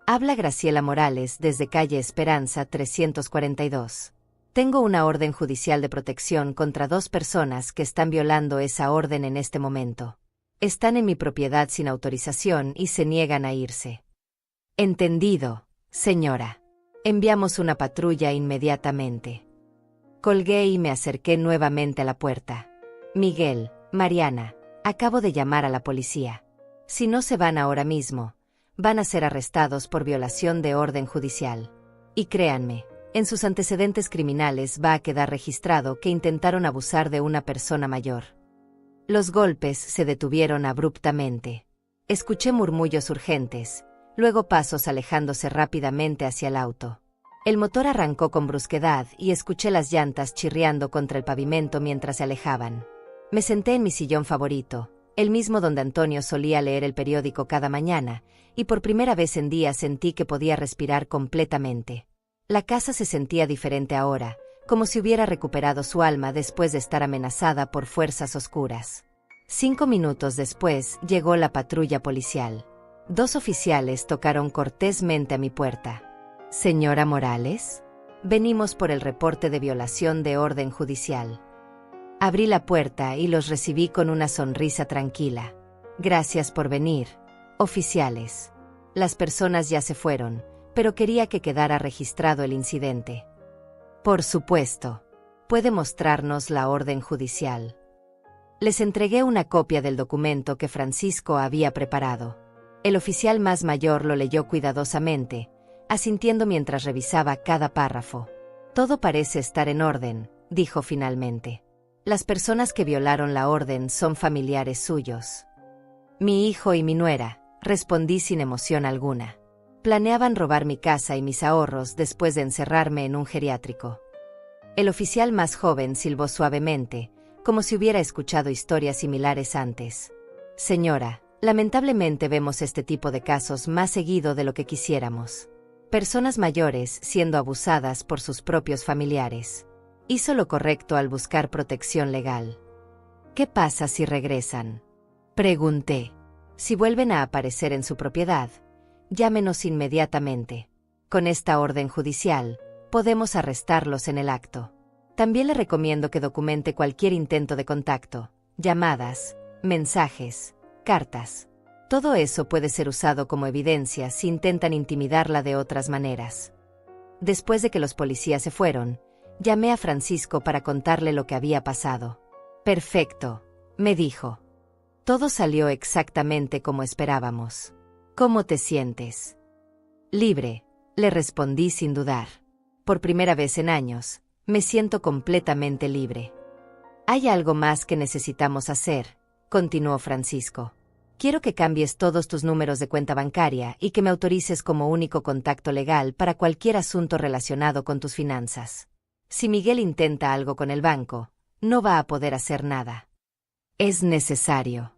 Habla Graciela Morales desde calle Esperanza 342. Tengo una orden judicial de protección contra 2 personas que están violando esa orden en este momento. Están en mi propiedad sin autorización y se niegan a irse. Entendido, señora. Enviamos una patrulla inmediatamente. Colgué y me acerqué nuevamente a la puerta. Miguel, Mariana, acabo de llamar a la policía. Si no se van ahora mismo, van a ser arrestados por violación de orden judicial. Y créanme, en sus antecedentes criminales va a quedar registrado que intentaron abusar de una persona mayor. Los golpes se detuvieron abruptamente. Escuché murmullos urgentes, luego pasos alejándose rápidamente hacia el auto. El motor arrancó con brusquedad y escuché las llantas chirriando contra el pavimento mientras se alejaban. Me senté en mi sillón favorito, el mismo donde Antonio solía leer el periódico cada mañana, y por primera vez en días sentí que podía respirar completamente. La casa se sentía diferente ahora, como si hubiera recuperado su alma después de estar amenazada por fuerzas oscuras. 5 minutos después llegó la patrulla policial. 2 oficiales tocaron cortésmente a mi puerta. «Señora Morales, venimos por el reporte de violación de orden judicial». Abrí la puerta y los recibí con una sonrisa tranquila. «Gracias por venir, oficiales. Las personas ya se fueron, pero quería que quedara registrado el incidente». «Por supuesto. ¿Puede mostrarnos la orden judicial?» Les entregué una copia del documento que Francisco había preparado. El oficial más mayor lo leyó cuidadosamente, asintiendo mientras revisaba cada párrafo. «Todo parece estar en orden», dijo finalmente. «Las personas que violaron la orden son familiares suyos». «Mi hijo y mi nuera», respondí sin emoción alguna. «Planeaban robar mi casa y mis ahorros después de encerrarme en un geriátrico». El oficial más joven silbó suavemente, como si hubiera escuchado historias similares antes. «Señora, lamentablemente vemos este tipo de casos más seguido de lo que quisiéramos. Personas mayores siendo abusadas por sus propios familiares. Hizo lo correcto al buscar protección legal». «¿Qué pasa si regresan?», pregunté. «Si vuelven a aparecer en su propiedad, llámenos inmediatamente». Con esta orden judicial, podemos arrestarlos en el acto. También le recomiendo que documente cualquier intento de contacto, llamadas, mensajes, cartas. Todo eso puede ser usado como evidencia si intentan intimidarla de otras maneras. Después de que los policías se fueron, llamé a Francisco para contarle lo que había pasado. Perfecto, me dijo. Todo salió exactamente como esperábamos. ¿Cómo te sientes? Libre, le respondí sin dudar. Por primera vez en años, me siento completamente libre. Hay algo más que necesitamos hacer, continuó Francisco. Quiero que cambies todos tus números de cuenta bancaria y que me autorices como único contacto legal para cualquier asunto relacionado con tus finanzas. Si Miguel intenta algo con el banco, no va a poder hacer nada. Es necesario.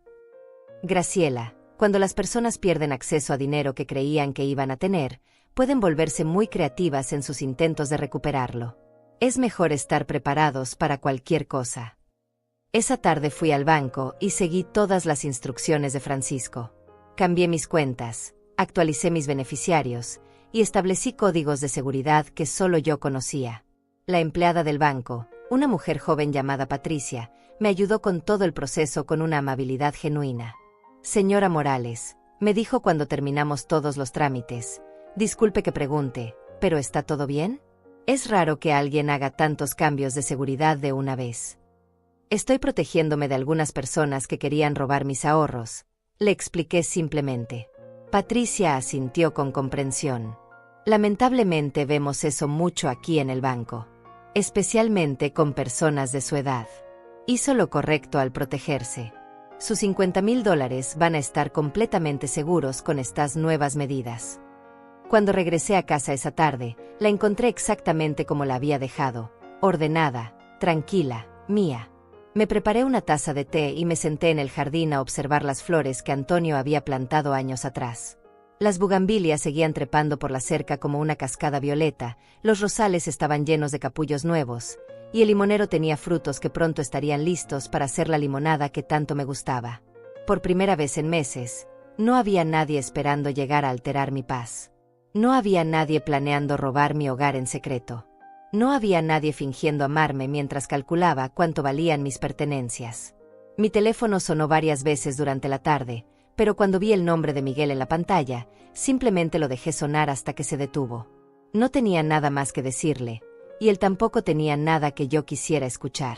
Graciela, cuando las personas pierden acceso a dinero que creían que iban a tener, pueden volverse muy creativas en sus intentos de recuperarlo. Es mejor estar preparados para cualquier cosa. Esa tarde fui al banco y seguí todas las instrucciones de Francisco. Cambié mis cuentas, actualicé mis beneficiarios y establecí códigos de seguridad que solo yo conocía. La empleada del banco, una mujer joven llamada Patricia, me ayudó con todo el proceso con una amabilidad genuina. Señora Morales, me dijo cuando terminamos todos los trámites, disculpe que pregunte, ¿pero está todo bien? Es raro que alguien haga tantos cambios de seguridad de una vez. Estoy protegiéndome de algunas personas que querían robar mis ahorros, le expliqué simplemente. Patricia asintió con comprensión. Lamentablemente vemos eso mucho aquí en el banco, especialmente con personas de su edad. Hizo lo correcto al protegerse. Sus $50,000 van a estar completamente seguros con estas nuevas medidas. Cuando regresé a casa esa tarde, la encontré exactamente como la había dejado, ordenada, tranquila, mía. Me preparé una taza de té y me senté en el jardín a observar las flores que Antonio había plantado años atrás. Las bugambilias seguían trepando por la cerca como una cascada violeta, los rosales estaban llenos de capullos nuevos, y el limonero tenía frutos que pronto estarían listos para hacer la limonada que tanto me gustaba. Por primera vez en meses, no había nadie esperando llegar a alterar mi paz. No había nadie planeando robar mi hogar en secreto. No había nadie fingiendo amarme mientras calculaba cuánto valían mis pertenencias. Mi teléfono sonó varias veces durante la tarde, pero cuando vi el nombre de Miguel en la pantalla, simplemente lo dejé sonar hasta que se detuvo. No tenía nada más que decirle, y él tampoco tenía nada que yo quisiera escuchar.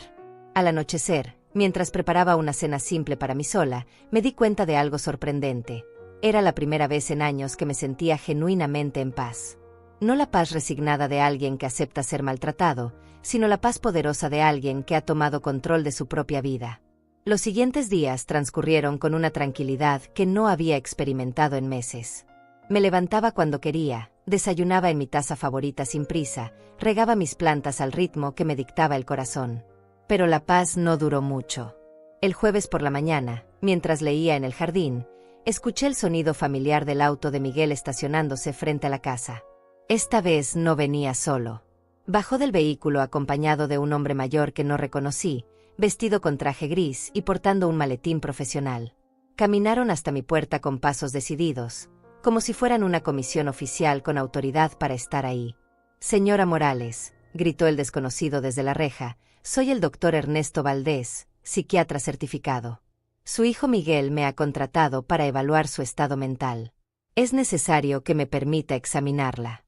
Al anochecer, mientras preparaba una cena simple para mí sola, me di cuenta de algo sorprendente. Era la primera vez en años que me sentía genuinamente en paz. No la paz resignada de alguien que acepta ser maltratado, sino la paz poderosa de alguien que ha tomado control de su propia vida. Los siguientes días transcurrieron con una tranquilidad que no había experimentado en meses. Me levantaba cuando quería, desayunaba en mi taza favorita sin prisa, regaba mis plantas al ritmo que me dictaba el corazón. Pero la paz no duró mucho. El jueves por la mañana, mientras leía en el jardín, escuché el sonido familiar del auto de Miguel estacionándose frente a la casa. Esta vez no venía solo. Bajó del vehículo acompañado de un hombre mayor que no reconocí, vestido con traje gris y portando un maletín profesional. Caminaron hasta mi puerta con pasos decididos, como si fueran una comisión oficial con autoridad para estar ahí. Señora Morales, gritó el desconocido desde la reja, soy el doctor Ernesto Valdés, psiquiatra certificado. Su hijo Miguel me ha contratado para evaluar su estado mental. Es necesario que me permita examinarla.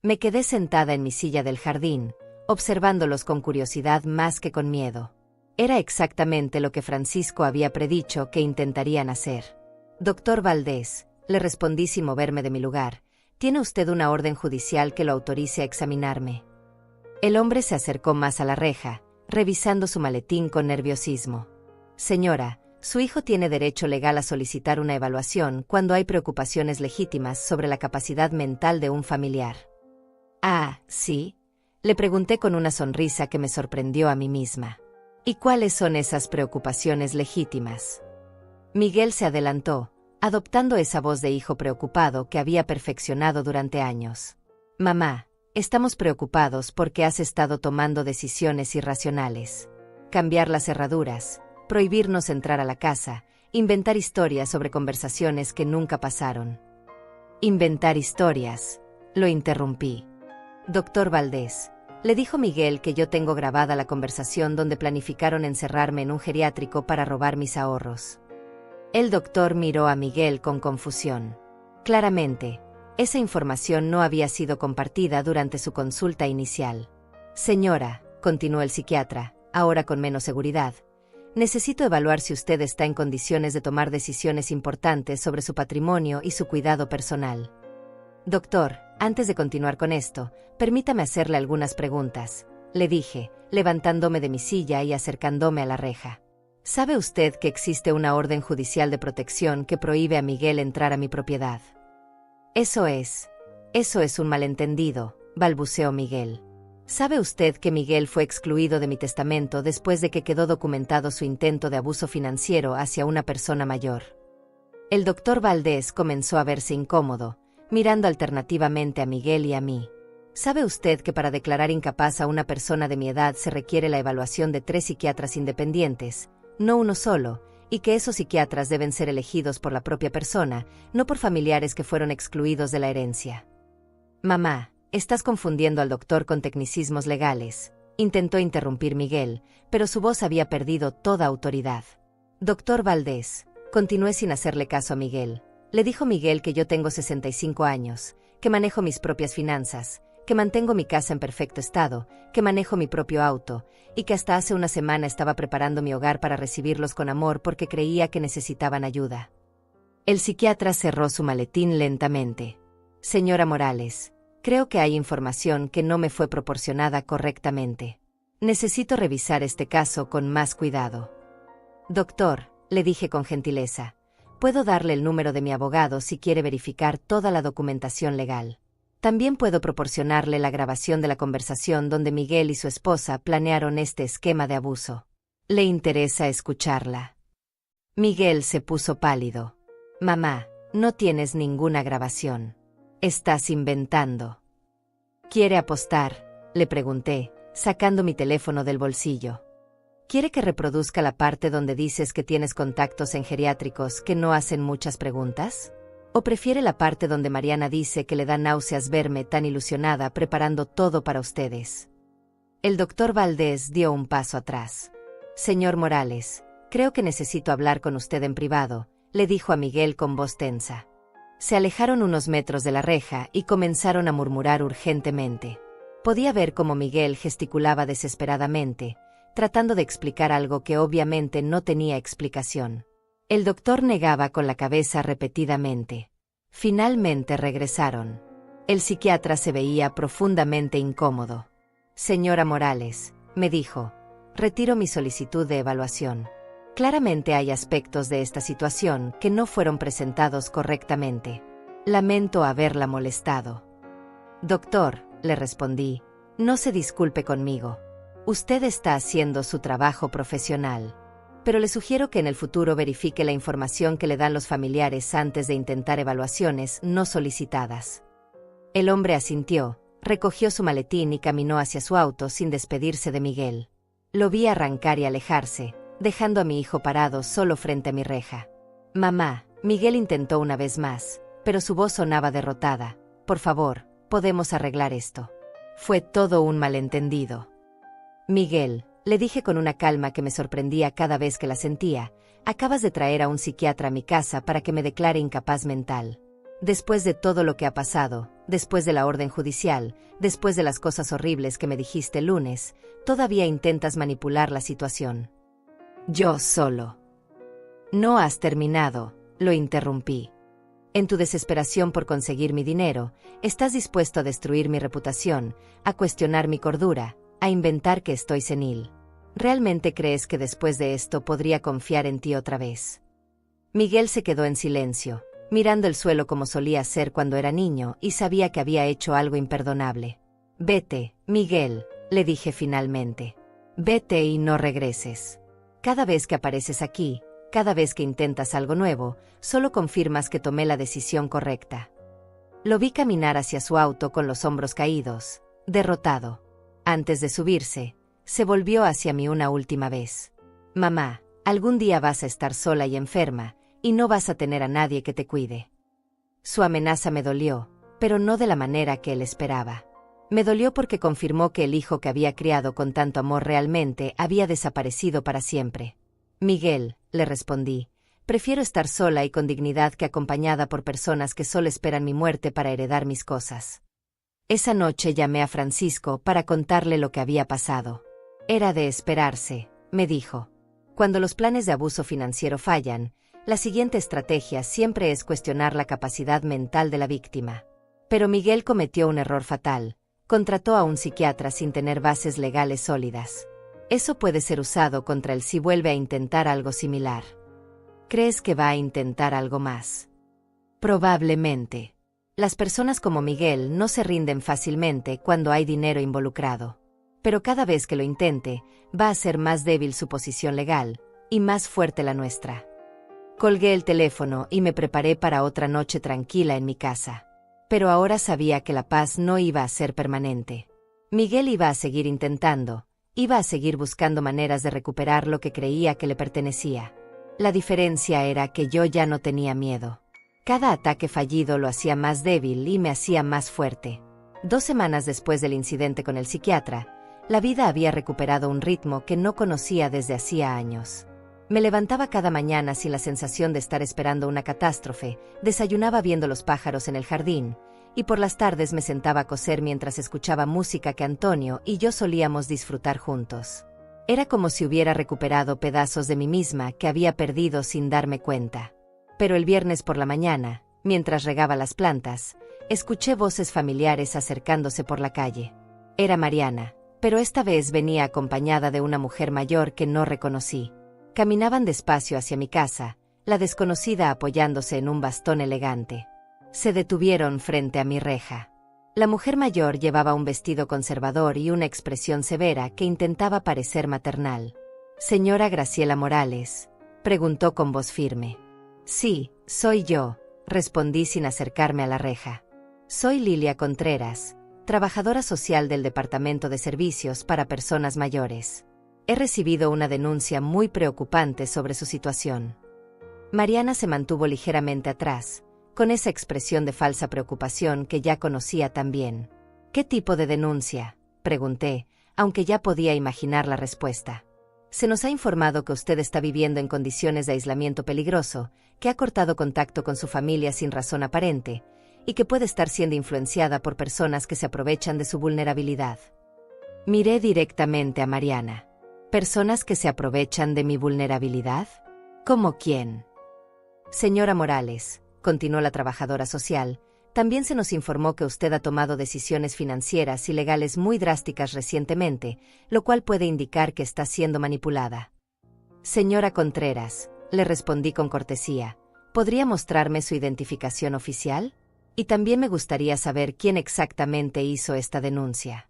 Me quedé sentada en mi silla del jardín, observándolos con curiosidad más que con miedo. Era exactamente lo que Francisco había predicho que intentarían hacer. Doctor Valdés, le respondí sin moverme de mi lugar, ¿tiene usted una orden judicial que lo autorice a examinarme? El hombre se acercó más a la reja, revisando su maletín con nerviosismo. Señora, su hijo tiene derecho legal a solicitar una evaluación cuando hay preocupaciones legítimas sobre la capacidad mental de un familiar. Ah, ¿sí? Le pregunté con una sonrisa que me sorprendió a mí misma. ¿Y cuáles son esas preocupaciones legítimas? Miguel se adelantó, adoptando esa voz de hijo preocupado que había perfeccionado durante años. Mamá, estamos preocupados porque has estado tomando decisiones irracionales. Cambiar las cerraduras, prohibirnos entrar a la casa, inventar historias sobre conversaciones que nunca pasaron. Inventar historias, Lo interrumpí. Doctor Valdés, le dijo Miguel que yo tengo grabada la conversación donde planificaron encerrarme en un geriátrico para robar mis ahorros. El doctor miró a Miguel con confusión. Claramente, esa información no había sido compartida durante su consulta inicial. Señora, continuó el psiquiatra, ahora con menos seguridad, necesito evaluar si usted está en condiciones de tomar decisiones importantes sobre su patrimonio y su cuidado personal. Doctor, antes de continuar con esto, permítame hacerle algunas preguntas, le dije, levantándome de mi silla y acercándome a la reja. ¿Sabe usted que existe una orden judicial de protección que prohíbe a Miguel entrar a mi propiedad? Eso es un malentendido, balbuceó Miguel. ¿Sabe usted que Miguel fue excluido de mi testamento después de que quedó documentado su intento de abuso financiero hacia una persona mayor? El doctor Valdés comenzó a verse incómodo, mirando alternativamente a Miguel y a mí. ¿Sabe usted que para declarar incapaz a una persona de mi edad se requiere la evaluación de 3 psiquiatras independientes, no uno solo, y que esos psiquiatras deben ser elegidos por la propia persona, no por familiares que fueron excluidos de la herencia? Mamá, estás confundiendo al doctor con tecnicismos legales, intentó interrumpir Miguel, pero su voz había perdido toda autoridad. Doctor Valdés, continué sin hacerle caso a Miguel. Le dijo Miguel que yo tengo 65 años, que manejo mis propias finanzas, que mantengo mi casa en perfecto estado, que manejo mi propio auto, y que hasta hace una semana estaba preparando mi hogar para recibirlos con amor porque creía que necesitaban ayuda. El psiquiatra cerró su maletín lentamente. Señora Morales, creo que hay información que no me fue proporcionada correctamente. Necesito revisar este caso con más cuidado. Doctor, le dije con gentileza, puedo darle el número de mi abogado si quiere verificar toda la documentación legal. También puedo proporcionarle la grabación de la conversación donde Miguel y su esposa planearon este esquema de abuso. ¿Le interesa escucharla? Miguel se puso pálido. Mamá, no tienes ninguna grabación. Estás inventando. ¿Quiere apostar?, le pregunté, sacando mi teléfono del bolsillo. ¿Quiere que reproduzca la parte donde dices que tienes contactos en geriátricos que no hacen muchas preguntas? ¿O prefiere la parte donde Mariana dice que le da náuseas verme tan ilusionada preparando todo para ustedes? El doctor Valdés dio un paso atrás. Señor Morales, creo que necesito hablar con usted en privado, le dijo a Miguel con voz tensa. Se alejaron unos metros de la reja y comenzaron a murmurar urgentemente. Podía ver cómo Miguel gesticulaba desesperadamente, tratando de explicar algo que obviamente no tenía explicación. El doctor negaba con la cabeza repetidamente. Finalmente regresaron. El psiquiatra se veía profundamente incómodo. Señora Morales, me dijo, retiro mi solicitud de evaluación. Claramente hay aspectos de esta situación que no fueron presentados correctamente. Lamento haberla molestado. Doctor, le respondí, no se disculpe conmigo. Usted está haciendo su trabajo profesional. Pero le sugiero que en el futuro verifique la información que le dan los familiares antes de intentar evaluaciones no solicitadas. El hombre asintió, recogió su maletín y caminó hacia su auto sin despedirse de Miguel. Lo vi arrancar y alejarse, dejando a mi hijo parado solo frente a mi reja. Mamá, Miguel intentó una vez más, pero su voz sonaba derrotada. Por favor, podemos arreglar esto. Fue todo un malentendido. Miguel, le dije con una calma que me sorprendía cada vez que la sentía, acabas de traer a un psiquiatra a mi casa para que me declare incapaz mental. Después de todo lo que ha pasado, después de la orden judicial, después de las cosas horribles que me dijiste el lunes, todavía intentas manipular la situación. Yo solo. No has terminado, lo interrumpí. En tu desesperación por conseguir mi dinero, estás dispuesto a destruir mi reputación, a cuestionar mi cordura, a inventar que estoy senil. ¿Realmente crees que después de esto podría confiar en ti otra vez? Miguel se quedó en silencio, mirando el suelo como solía hacer cuando era niño y sabía que había hecho algo imperdonable. Vete, Miguel, le dije finalmente. Vete y no regreses. Cada vez que apareces aquí, cada vez que intentas algo nuevo, solo confirmas que tomé la decisión correcta. Lo vi caminar hacia su auto con los hombros caídos, derrotado. Antes de subirse, se volvió hacia mí una última vez. Mamá, algún día vas a estar sola y enferma, y no vas a tener a nadie que te cuide. Su amenaza me dolió, pero no de la manera que él esperaba. Me dolió porque confirmó que el hijo que había criado con tanto amor realmente había desaparecido para siempre. Miguel, le respondí, prefiero estar sola y con dignidad que acompañada por personas que solo esperan mi muerte para heredar mis cosas. Esa noche llamé a Francisco para contarle lo que había pasado. Era de esperarse, me dijo. Cuando los planes de abuso financiero fallan, la siguiente estrategia siempre es cuestionar la capacidad mental de la víctima. Pero Miguel cometió un error fatal. Contrató a un psiquiatra sin tener bases legales sólidas. Eso puede ser usado contra él si vuelve a intentar algo similar. ¿Crees que va a intentar algo más? Probablemente. Las personas como Miguel no se rinden fácilmente cuando hay dinero involucrado. Pero cada vez que lo intente, va a ser más débil su posición legal, y más fuerte la nuestra. Colgué el teléfono y me preparé para otra noche tranquila en mi casa. Pero ahora sabía que la paz no iba a ser permanente. Miguel iba a seguir intentando, iba a seguir buscando maneras de recuperar lo que creía que le pertenecía. La diferencia era que yo ya no tenía miedo. Cada ataque fallido lo hacía más débil y me hacía más fuerte. 2 semanas después del incidente con el psiquiatra, la vida había recuperado un ritmo que no conocía desde hacía años. Me levantaba cada mañana sin la sensación de estar esperando una catástrofe, desayunaba viendo los pájaros en el jardín, y por las tardes me sentaba a coser mientras escuchaba música que Antonio y yo solíamos disfrutar juntos. Era como si hubiera recuperado pedazos de mí misma que había perdido sin darme cuenta. Pero el viernes por la mañana, mientras regaba las plantas, escuché voces familiares acercándose por la calle. Era Mariana, pero esta vez venía acompañada de una mujer mayor que no reconocí. Caminaban despacio hacia mi casa, la desconocida apoyándose en un bastón elegante. Se detuvieron frente a mi reja. La mujer mayor llevaba un vestido conservador y una expresión severa que intentaba parecer maternal. «¿Señora Graciela Morales?», preguntó con voz firme. «Sí, soy yo», respondí sin acercarme a la reja. «Soy Lilia Contreras, trabajadora social del Departamento de Servicios para Personas Mayores. He recibido una denuncia muy preocupante sobre su situación». Mariana se mantuvo ligeramente atrás, con esa expresión de falsa preocupación que ya conocía tan bien. «¿Qué tipo de denuncia?», pregunté, aunque ya podía imaginar la respuesta. «Se nos ha informado que usted está viviendo en condiciones de aislamiento peligroso, que ha cortado contacto con su familia sin razón aparente, y que puede estar siendo influenciada por personas que se aprovechan de su vulnerabilidad». Miré directamente a Mariana. ¿Personas que se aprovechan de mi vulnerabilidad? ¿Cómo quién? «Señora Morales», continuó la trabajadora social, «también se nos informó que usted ha tomado decisiones financieras y legales muy drásticas recientemente, lo cual puede indicar que está siendo manipulada». «Señora Contreras», le respondí con cortesía, ¿podría mostrarme su identificación oficial? Y también me gustaría saber quién exactamente hizo esta denuncia».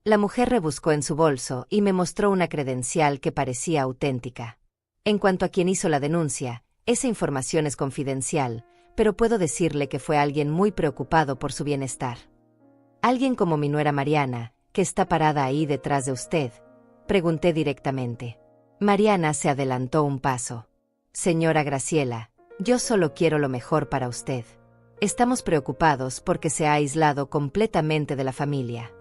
La mujer rebuscó en su bolso y me mostró una credencial que parecía auténtica. «En cuanto a quién hizo la denuncia, esa información es confidencial, pero puedo decirle que fue alguien muy preocupado por su bienestar». «¿Alguien como mi nuera Mariana, que está parada ahí detrás de usted?», pregunté directamente. Mariana se adelantó un paso. «Señora Graciela, yo solo quiero lo mejor para usted. Estamos preocupados porque se ha aislado completamente de la familia».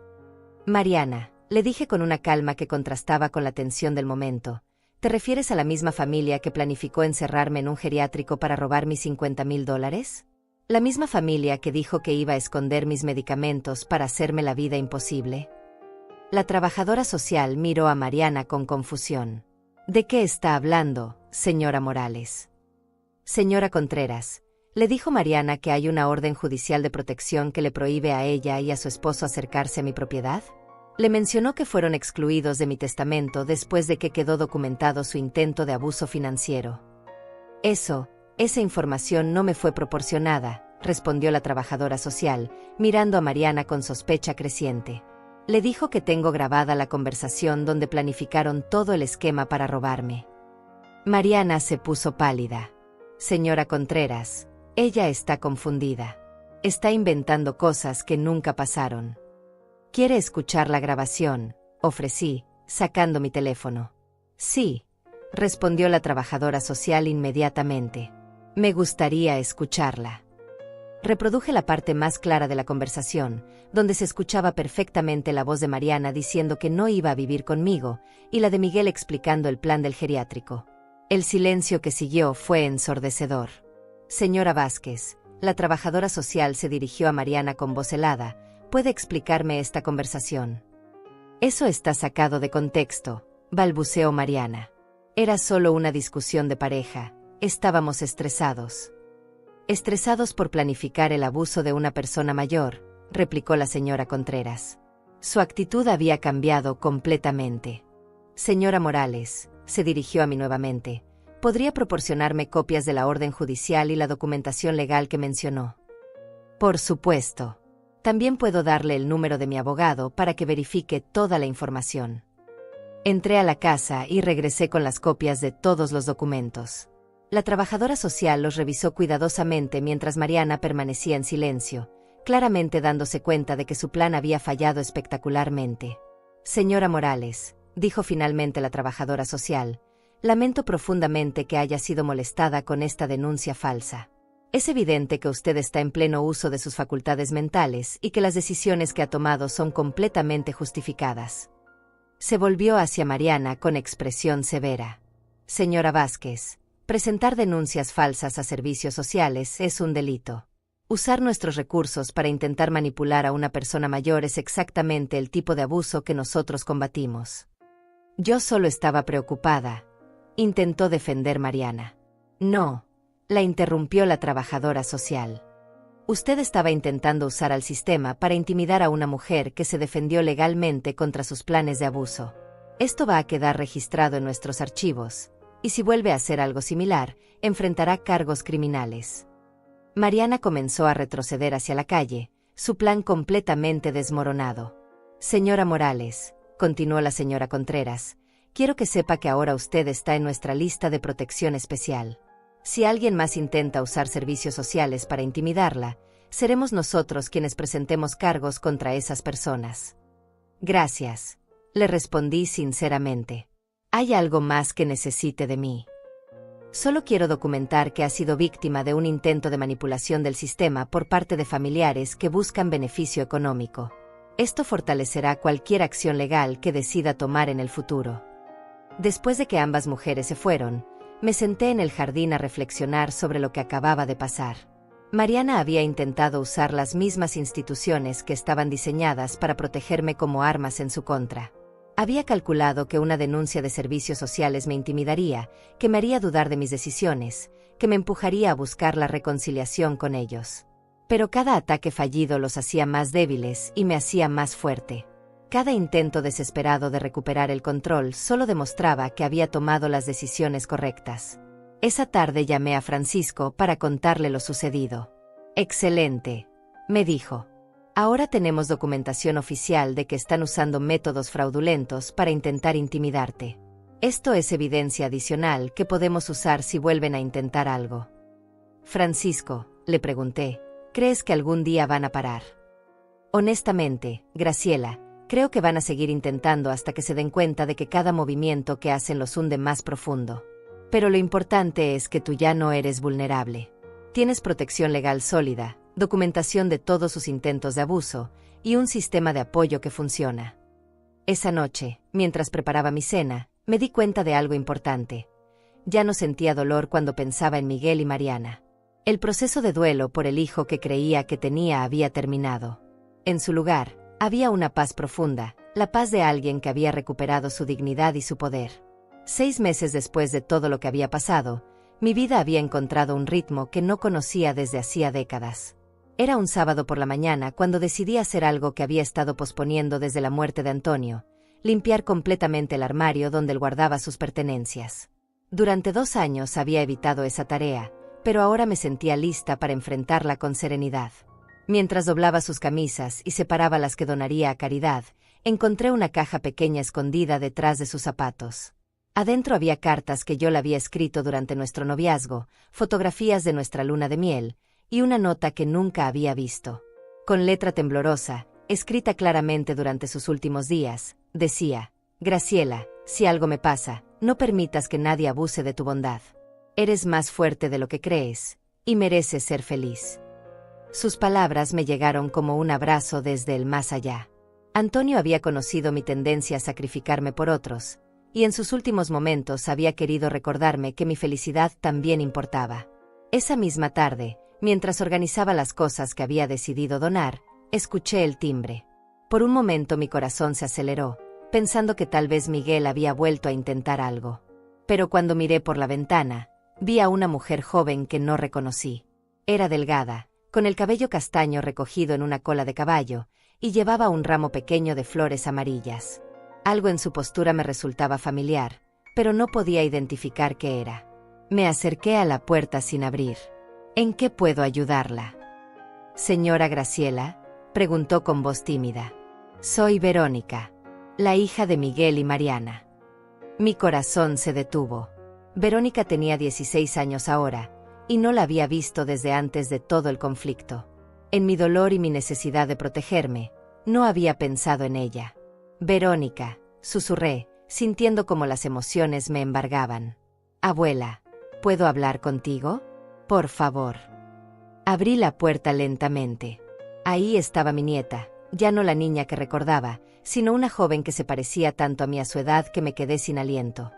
«Mariana», le dije con una calma que contrastaba con la tensión del momento, ¿te refieres a la misma familia que planificó encerrarme en un geriátrico para robar mis $50,000? ¿La misma familia que dijo que iba a esconder mis medicamentos para hacerme la vida imposible?» La trabajadora social miró a Mariana con confusión. «¿De qué está hablando, señora Morales?» «Señora Contreras», le dijo Mariana, que hay una orden judicial de protección que le prohíbe a ella y a su esposo acercarse a mi propiedad. Le mencionó que fueron excluidos de mi testamento después de que quedó documentado su intento de abuso financiero. Esa información no me fue proporcionada», respondió la trabajadora social, mirando a Mariana con sospecha creciente. «Le dijo que tengo grabada la conversación donde planificaron todo el esquema para robarme». Mariana se puso pálida. «Señora Contreras, ella está confundida. Está inventando cosas que nunca pasaron». «¿Quiere escuchar la grabación?», ofrecí, sacando mi teléfono. «Sí», respondió la trabajadora social inmediatamente. «Me gustaría escucharla». Reproduje la parte más clara de la conversación, donde se escuchaba perfectamente la voz de Mariana diciendo que no iba a vivir conmigo, y la de Miguel explicando el plan del geriátrico. El silencio que siguió fue ensordecedor. Señora Vázquez, la trabajadora social se dirigió a Mariana con voz helada. ¿Puede explicarme esta conversación? Eso está sacado de contexto, balbuceó Mariana. Era solo una discusión de pareja. Estábamos estresados. Estresados por planificar el abuso de una persona mayor, replicó la señora Contreras. Su actitud había cambiado completamente. Señora Morales, se dirigió a mí nuevamente, ¿podría proporcionarme copias de la orden judicial y la documentación legal que mencionó? Por supuesto. También puedo darle el número de mi abogado para que verifique toda la información. Entré a la casa y regresé con las copias de todos los documentos. La trabajadora social los revisó cuidadosamente mientras Mariana permanecía en silencio, claramente dándose cuenta de que su plan había fallado espectacularmente. Señora Morales, dijo finalmente la trabajadora social, lamento profundamente que haya sido molestada con esta denuncia falsa. Es evidente que usted está en pleno uso de sus facultades mentales y que las decisiones que ha tomado son completamente justificadas. Se volvió hacia Mariana con expresión severa. Señora Vázquez, presentar denuncias falsas a servicios sociales es un delito. Usar nuestros recursos para intentar manipular a una persona mayor es exactamente el tipo de abuso que nosotros combatimos. Yo solo estaba preocupada. Intentó defender Mariana. No, la interrumpió la trabajadora social. Usted estaba intentando usar al sistema para intimidar a una mujer que se defendió legalmente contra sus planes de abuso. Esto va a quedar registrado en nuestros archivos, y si vuelve a hacer algo similar, enfrentará cargos criminales. Mariana comenzó a retroceder hacia la calle, su plan completamente desmoronado. Señora Morales, continuó la señora Contreras, quiero que sepa que ahora usted está en nuestra lista de protección especial. Si alguien más intenta usar servicios sociales para intimidarla, seremos nosotros quienes presentemos cargos contra esas personas. Gracias, le respondí sinceramente. ¿Hay algo más que necesite de mí? Solo quiero documentar que ha sido víctima de un intento de manipulación del sistema por parte de familiares que buscan beneficio económico. Esto fortalecerá cualquier acción legal que decida tomar en el futuro. Después de que ambas mujeres se fueron, me senté en el jardín a reflexionar sobre lo que acababa de pasar. Mariana había intentado usar las mismas instituciones que estaban diseñadas para protegerme como armas en su contra. Había calculado que una denuncia de servicios sociales me intimidaría, que me haría dudar de mis decisiones, que me empujaría a buscar la reconciliación con ellos. Pero cada ataque fallido los hacía más débiles y me hacía más fuerte. Cada intento desesperado de recuperar el control solo demostraba que había tomado las decisiones correctas. Esa tarde llamé a Francisco para contarle lo sucedido. «Excelente», me dijo. «Ahora tenemos documentación oficial de que están usando métodos fraudulentos para intentar intimidarte. Esto es evidencia adicional que podemos usar si vuelven a intentar algo». «Francisco», le pregunté, «¿crees que algún día van a parar?» «Honestamente, Graciela, creo que van a seguir intentando hasta que se den cuenta de que cada movimiento que hacen los hunde más profundo. Pero lo importante es que tú ya no eres vulnerable. Tienes protección legal sólida, documentación de todos sus intentos de abuso, y un sistema de apoyo que funciona». Esa noche, mientras preparaba mi cena, me di cuenta de algo importante. Ya no sentía dolor cuando pensaba en Miguel y Mariana. El proceso de duelo por el hijo que creía que tenía había terminado. En su lugar, había una paz profunda, la paz de alguien que había recuperado su dignidad y su poder. 6 meses después de todo lo que había pasado, mi vida había encontrado un ritmo que no conocía desde hacía décadas. Era un sábado por la mañana cuando decidí hacer algo que había estado posponiendo desde la muerte de Antonio: limpiar completamente el armario donde él guardaba sus pertenencias. Durante 2 años había evitado esa tarea, pero ahora me sentía lista para enfrentarla con serenidad. Mientras doblaba sus camisas y separaba las que donaría a caridad, encontré una caja pequeña escondida detrás de sus zapatos. Adentro había cartas que yo le había escrito durante nuestro noviazgo, fotografías de nuestra luna de miel, y una nota que nunca había visto. Con letra temblorosa, escrita claramente durante sus últimos días, decía: «Graciela, si algo me pasa, no permitas que nadie abuse de tu bondad. Eres más fuerte de lo que crees, y mereces ser feliz». Sus palabras me llegaron como un abrazo desde el más allá. Antonio había conocido mi tendencia a sacrificarme por otros, y en sus últimos momentos había querido recordarme que mi felicidad también importaba. Esa misma tarde, mientras organizaba las cosas que había decidido donar, escuché el timbre. Por un momento mi corazón se aceleró, pensando que tal vez Miguel había vuelto a intentar algo. Pero cuando miré por la ventana, vi a una mujer joven que no reconocí. Era delgada, con el cabello castaño recogido en una cola de caballo, y llevaba un ramo pequeño de flores amarillas. Algo en su postura me resultaba familiar, pero no podía identificar qué era. Me acerqué a la puerta sin abrir. ¿En qué puedo ayudarla? Señora Graciela, preguntó con voz tímida. Soy Verónica, la hija de Miguel y Mariana. Mi corazón se detuvo. Verónica tenía 16 años ahora, y no la había visto desde antes de todo el conflicto. En mi dolor y mi necesidad de protegerme, no había pensado en ella. Verónica, susurré, sintiendo como las emociones me embargaban. Abuela, ¿puedo hablar contigo? Por favor. Abrí la puerta lentamente. Ahí estaba mi nieta, ya no la niña que recordaba, sino una joven que se parecía tanto a mí a su edad que me quedé sin aliento.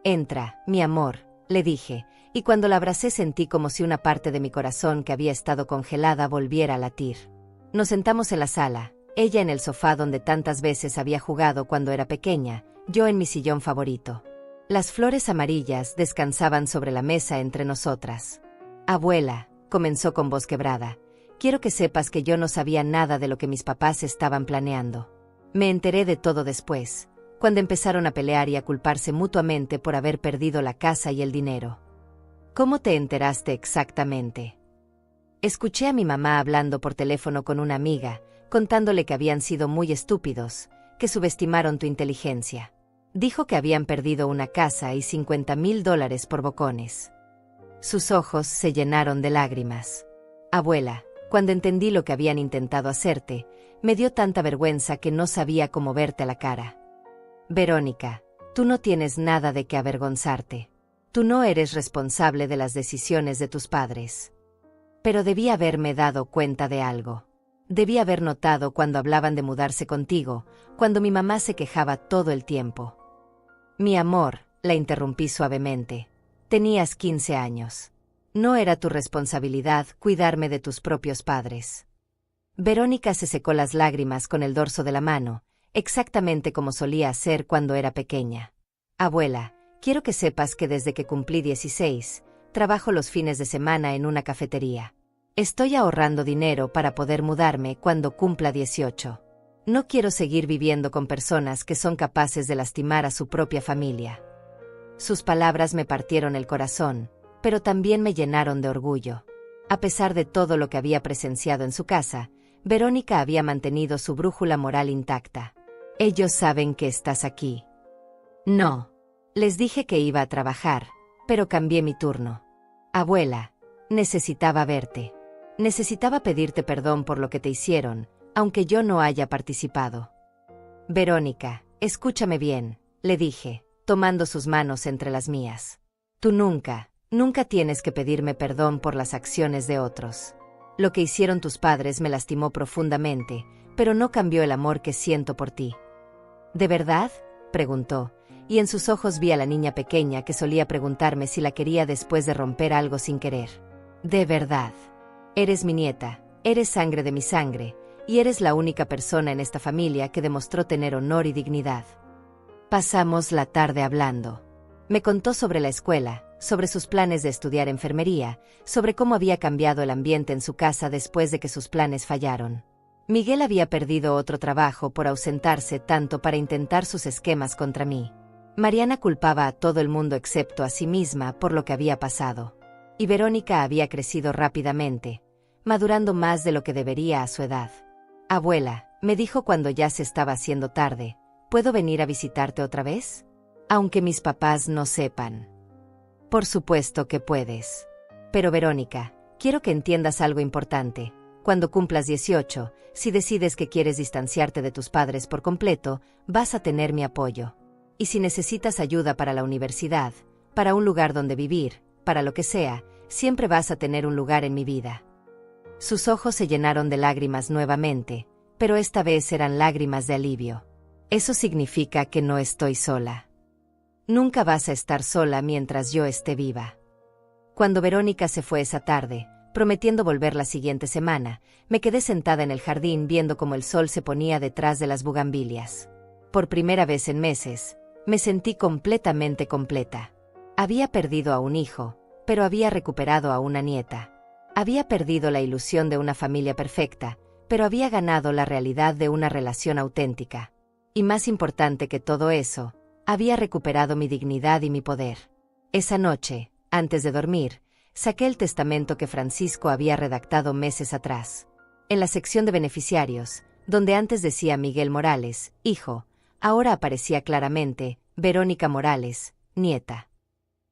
Entra, mi amor, le dije, y cuando la abracé sentí como si una parte de mi corazón que había estado congelada volviera a latir. Nos sentamos en la sala, ella en el sofá donde tantas veces había jugado cuando era pequeña, yo en mi sillón favorito. Las flores amarillas descansaban sobre la mesa entre nosotras. Abuela, comenzó con voz quebrada, quiero que sepas que yo no sabía nada de lo que mis papás estaban planeando. Me enteré de todo después, cuando empezaron a pelear y a culparse mutuamente por haber perdido la casa y el dinero. ¿Cómo te enteraste exactamente? Escuché a mi mamá hablando por teléfono con una amiga, contándole que habían sido muy estúpidos, que subestimaron tu inteligencia. Dijo que habían perdido una casa y $50,000 por bocones. Sus ojos se llenaron de lágrimas. Abuela, cuando entendí lo que habían intentado hacerte, me dio tanta vergüenza que no sabía cómo verte a la cara. Verónica, tú no tienes nada de qué avergonzarte. Tú no eres responsable de las decisiones de tus padres. Pero debí haberme dado cuenta de algo. Debí haber notado cuando hablaban de mudarse contigo, cuando mi mamá se quejaba todo el tiempo. Mi amor, la interrumpí suavemente. Tenías 15 años. No era tu responsabilidad cuidarme de tus propios padres. Verónica se secó las lágrimas con el dorso de la mano, exactamente como solía hacer cuando era pequeña. Abuela, quiero que sepas que desde que cumplí 16, trabajo los fines de semana en una cafetería. Estoy ahorrando dinero para poder mudarme cuando cumpla 18. No quiero seguir viviendo con personas que son capaces de lastimar a su propia familia. Sus palabras me partieron el corazón, pero también me llenaron de orgullo. A pesar de todo lo que había presenciado en su casa, Verónica había mantenido su brújula moral intacta. Ellos saben que estás aquí. No. Les dije que iba a trabajar, pero cambié mi turno. Abuela, necesitaba verte. Necesitaba pedirte perdón por lo que te hicieron, aunque yo no haya participado. Verónica, escúchame bien, le dije, tomando sus manos entre las mías. Tú nunca tienes que pedirme perdón por las acciones de otros. Lo que hicieron tus padres me lastimó profundamente, pero no cambió el amor que siento por ti. ¿De verdad?, preguntó, y en sus ojos vi a la niña pequeña que solía preguntarme si la quería después de romper algo sin querer. De verdad. Eres mi nieta, eres sangre de mi sangre, y eres la única persona en esta familia que demostró tener honor y dignidad. Pasamos la tarde hablando. Me contó sobre la escuela, sobre sus planes de estudiar enfermería, sobre cómo había cambiado el ambiente en su casa después de que sus planes fallaron. Miguel había perdido otro trabajo por ausentarse tanto para intentar sus esquemas contra mí. Mariana culpaba a todo el mundo excepto a sí misma por lo que había pasado. Y Verónica había crecido rápidamente, madurando más de lo que debería a su edad. Abuela, me dijo cuando ya se estaba haciendo tarde, ¿puedo venir a visitarte otra vez? Aunque mis papás no sepan. Por supuesto que puedes. Pero Verónica, quiero que entiendas algo importante. Cuando cumplas 18, si decides que quieres distanciarte de tus padres por completo, vas a tener mi apoyo. Y si necesitas ayuda para la universidad, para un lugar donde vivir, para lo que sea, siempre vas a tener un lugar en mi vida. Sus ojos se llenaron de lágrimas nuevamente, pero esta vez eran lágrimas de alivio. Eso significa que no estoy sola. Nunca vas a estar sola mientras yo esté viva. Cuando Verónica se fue esa tarde, prometiendo volver la siguiente semana, me quedé sentada en el jardín viendo cómo el sol se ponía detrás de las bugambilias. Por primera vez en meses, me sentí completamente completa. Había perdido a un hijo, pero había recuperado a una nieta. Había perdido la ilusión de una familia perfecta, pero había ganado la realidad de una relación auténtica. Y más importante que todo eso, había recuperado mi dignidad y mi poder. Esa noche, antes de dormir, saqué el testamento que Francisco había redactado meses atrás. En la sección de beneficiarios, donde antes decía Miguel Morales, hijo, ahora aparecía claramente, Verónica Morales, nieta.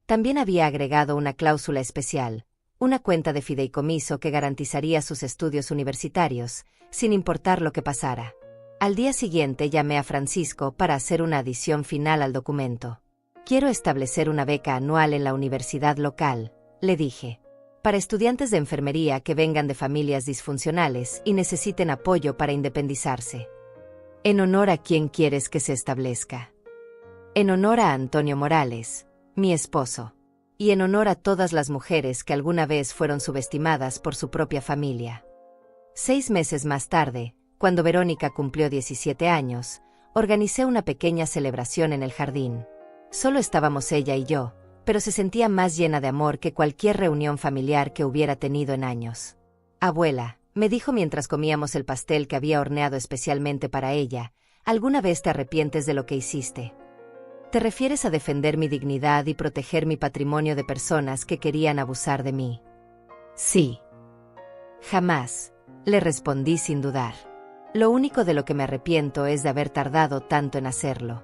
También había agregado una cláusula especial, una cuenta de fideicomiso que garantizaría sus estudios universitarios, sin importar lo que pasara. Al día siguiente llamé a Francisco para hacer una adición final al documento. Quiero establecer una beca anual en la universidad local, le dije, para estudiantes de enfermería que vengan de familias disfuncionales y necesiten apoyo para independizarse. ¿En honor a quién quieres que se establezca? En honor a Antonio Morales, mi esposo, y en honor a todas las mujeres que alguna vez fueron subestimadas por su propia familia. 6 meses más tarde, cuando Verónica cumplió 17 años, organicé una pequeña celebración en el jardín. Solo estábamos ella y yo, pero se sentía más llena de amor que cualquier reunión familiar que hubiera tenido en años. Abuela, me dijo mientras comíamos el pastel que había horneado especialmente para ella, ¿alguna vez te arrepientes de lo que hiciste? ¿Te refieres a defender mi dignidad y proteger mi patrimonio de personas que querían abusar de mí? Sí. Jamás, le respondí sin dudar. Lo único de lo que me arrepiento es de haber tardado tanto en hacerlo.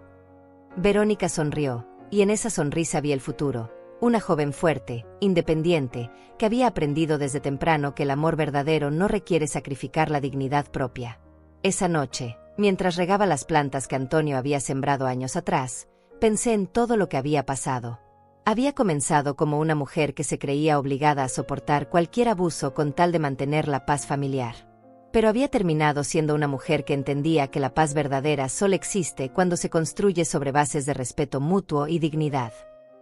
Verónica sonrió, y en esa sonrisa vi el futuro, una joven fuerte, independiente, que había aprendido desde temprano que el amor verdadero no requiere sacrificar la dignidad propia. Esa noche, mientras regaba las plantas que Antonio había sembrado años atrás, pensé en todo lo que había pasado. Había comenzado como una mujer que se creía obligada a soportar cualquier abuso con tal de mantener la paz familiar. Pero había terminado siendo una mujer que entendía que la paz verdadera solo existe cuando se construye sobre bases de respeto mutuo y dignidad.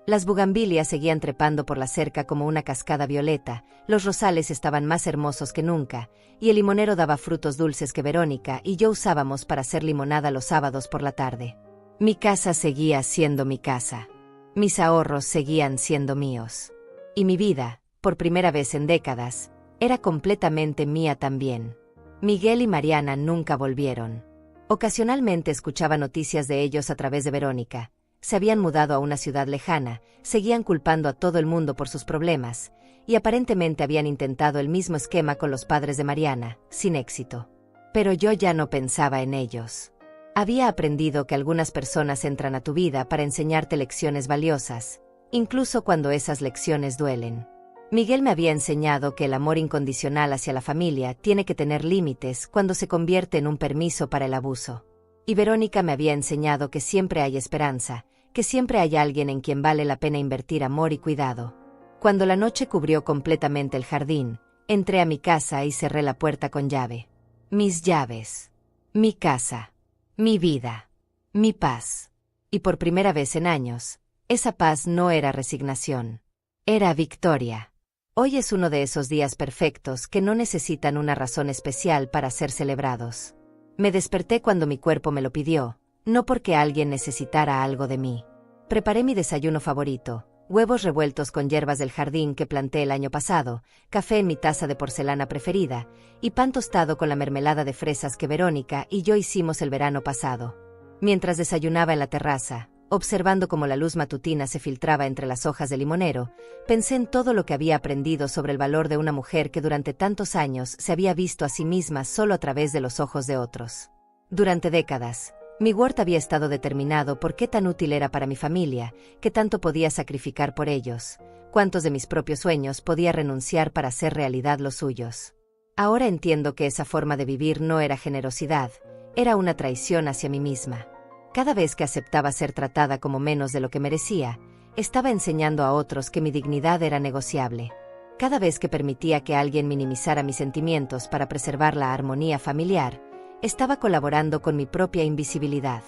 Las bugambilias seguían trepando por la cerca como una cascada violeta, los rosales estaban más hermosos que nunca, y el limonero daba frutos dulces que Verónica y yo usábamos para hacer limonada los sábados por la tarde. Mi casa seguía siendo mi casa. Mis ahorros seguían siendo míos. Y mi vida, por primera vez en décadas, era completamente mía también. Miguel y Mariana nunca volvieron. Ocasionalmente escuchaba noticias de ellos a través de Verónica. Se habían mudado a una ciudad lejana, seguían culpando a todo el mundo por sus problemas, y aparentemente habían intentado el mismo esquema con los padres de Mariana, sin éxito. Pero yo ya no pensaba en ellos. Había aprendido que algunas personas entran a tu vida para enseñarte lecciones valiosas, incluso cuando esas lecciones duelen. Miguel me había enseñado que el amor incondicional hacia la familia tiene que tener límites cuando se convierte en un permiso para el abuso. Y Verónica me había enseñado que siempre hay esperanza, que siempre hay alguien en quien vale la pena invertir amor y cuidado. Cuando la noche cubrió completamente el jardín, entré a mi casa y cerré la puerta con llave. Mis llaves. Mi casa. Mi vida. Mi paz. Y por primera vez en años, esa paz no era resignación. Era victoria. Hoy es uno de esos días perfectos que no necesitan una razón especial para ser celebrados. Me desperté cuando mi cuerpo me lo pidió, no porque alguien necesitara algo de mí. Preparé mi desayuno favorito, huevos revueltos con hierbas del jardín que planté el año pasado, café en mi taza de porcelana preferida, y pan tostado con la mermelada de fresas que Verónica y yo hicimos el verano pasado. Mientras desayunaba en la terraza, observando cómo la luz matutina se filtraba entre las hojas del limonero, pensé en todo lo que había aprendido sobre el valor de una mujer que durante tantos años se había visto a sí misma solo a través de los ojos de otros. Durante décadas, mi huerta había estado determinado por qué tan útil era para mi familia, qué tanto podía sacrificar por ellos, cuántos de mis propios sueños podía renunciar para hacer realidad los suyos. Ahora entiendo que esa forma de vivir no era generosidad, era una traición hacia mí misma. Cada vez que aceptaba ser tratada como menos de lo que merecía, estaba enseñando a otros que mi dignidad era negociable. Cada vez que permitía que alguien minimizara mis sentimientos para preservar la armonía familiar, estaba colaborando con mi propia invisibilidad.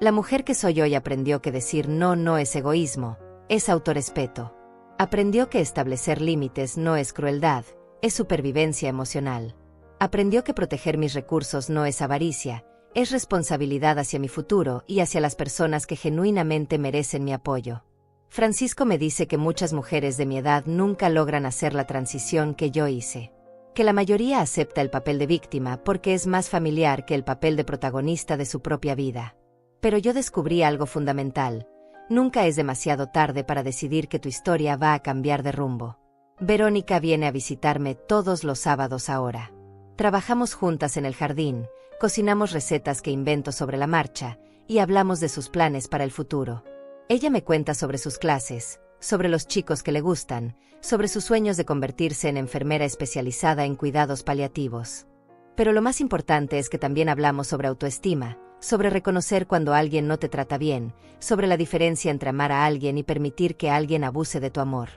La mujer que soy hoy aprendió que decir no no es egoísmo, es autorrespeto. Aprendió que establecer límites no es crueldad, es supervivencia emocional. Aprendió que proteger mis recursos no es avaricia, es responsabilidad hacia mi futuro y hacia las personas que genuinamente merecen mi apoyo. Francisco me dice que muchas mujeres de mi edad nunca logran hacer la transición que yo hice. Que la mayoría acepta el papel de víctima porque es más familiar que el papel de protagonista de su propia vida. Pero yo descubrí algo fundamental. Nunca es demasiado tarde para decidir que tu historia va a cambiar de rumbo. Verónica viene a visitarme todos los sábados ahora. Trabajamos juntas en el jardín, cocinamos recetas que invento sobre la marcha y hablamos de sus planes para el futuro. Ella me cuenta sobre sus clases, sobre los chicos que le gustan, sobre sus sueños de convertirse en enfermera especializada en cuidados paliativos. Pero lo más importante es que también hablamos sobre autoestima, sobre reconocer cuando alguien no te trata bien, sobre la diferencia entre amar a alguien y permitir que alguien abuse de tu amor.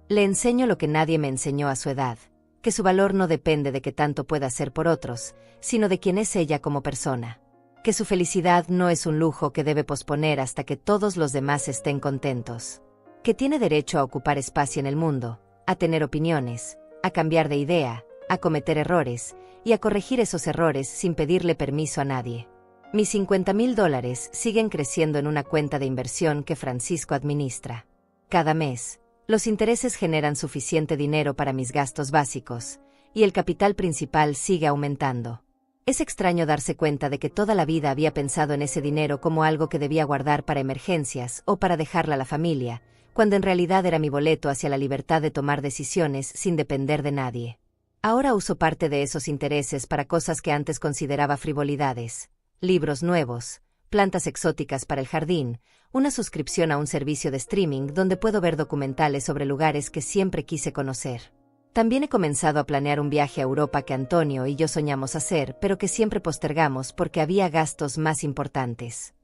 Le enseño lo que nadie me enseñó a su edad, que su valor no depende de qué tanto pueda hacer por otros, sino de quién es ella como persona. Que su felicidad no es un lujo que debe posponer hasta que todos los demás estén contentos. Que tiene derecho a ocupar espacio en el mundo, a tener opiniones, a cambiar de idea, a cometer errores, y a corregir esos errores sin pedirle permiso a nadie. Mis $50,000 siguen creciendo en una cuenta de inversión que Francisco administra. Cada mes, los intereses generan suficiente dinero para mis gastos básicos, y el capital principal sigue aumentando. Es extraño darse cuenta de que toda la vida había pensado en ese dinero como algo que debía guardar para emergencias o para dejarla a la familia, cuando en realidad era mi boleto hacia la libertad de tomar decisiones sin depender de nadie. Ahora uso parte de esos intereses para cosas que antes consideraba frivolidades. Libros nuevos, plantas exóticas para el jardín, una suscripción a un servicio de streaming donde puedo ver documentales sobre lugares que siempre quise conocer. También he comenzado a planear un viaje a Europa que Antonio y yo soñamos hacer, pero que siempre postergamos porque había gastos más importantes.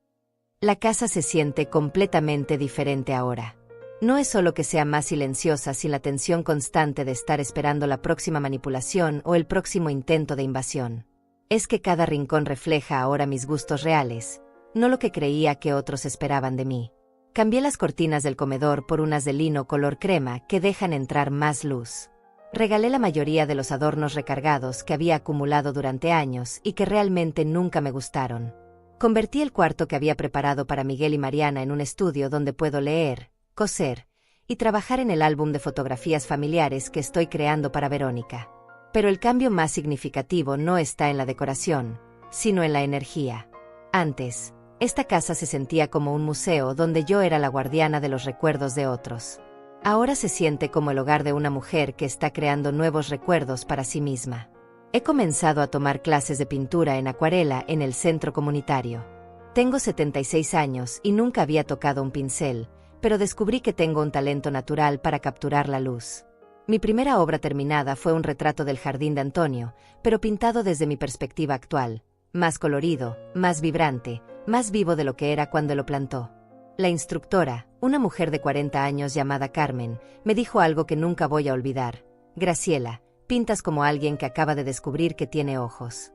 La casa se siente completamente diferente ahora. No es solo que sea más silenciosa sin la tensión constante de estar esperando la próxima manipulación o el próximo intento de invasión. Es que cada rincón refleja ahora mis gustos reales, no lo que creía que otros esperaban de mí. Cambié las cortinas del comedor por unas de lino color crema que dejan entrar más luz. Regalé la mayoría de los adornos recargados que había acumulado durante años y que realmente nunca me gustaron. Convertí el cuarto que había preparado para Miguel y Mariana en un estudio donde puedo leer, coser y trabajar en el álbum de fotografías familiares que estoy creando para Verónica. Pero el cambio más significativo no está en la decoración, sino en la energía. Antes, esta casa se sentía como un museo donde yo era la guardiana de los recuerdos de otros. Ahora se siente como el hogar de una mujer que está creando nuevos recuerdos para sí misma. He comenzado a tomar clases de pintura en acuarela en el centro comunitario. Tengo 76 años y nunca había tocado un pincel, pero descubrí que tengo un talento natural para capturar la luz. Mi primera obra terminada fue un retrato del jardín de Antonio, pero pintado desde mi perspectiva actual, más colorido, más vibrante, más vivo de lo que era cuando lo plantó. La instructora, una mujer de 40 años llamada Carmen, me dijo algo que nunca voy a olvidar. Graciela, pintas como alguien que acaba de descubrir que tiene ojos.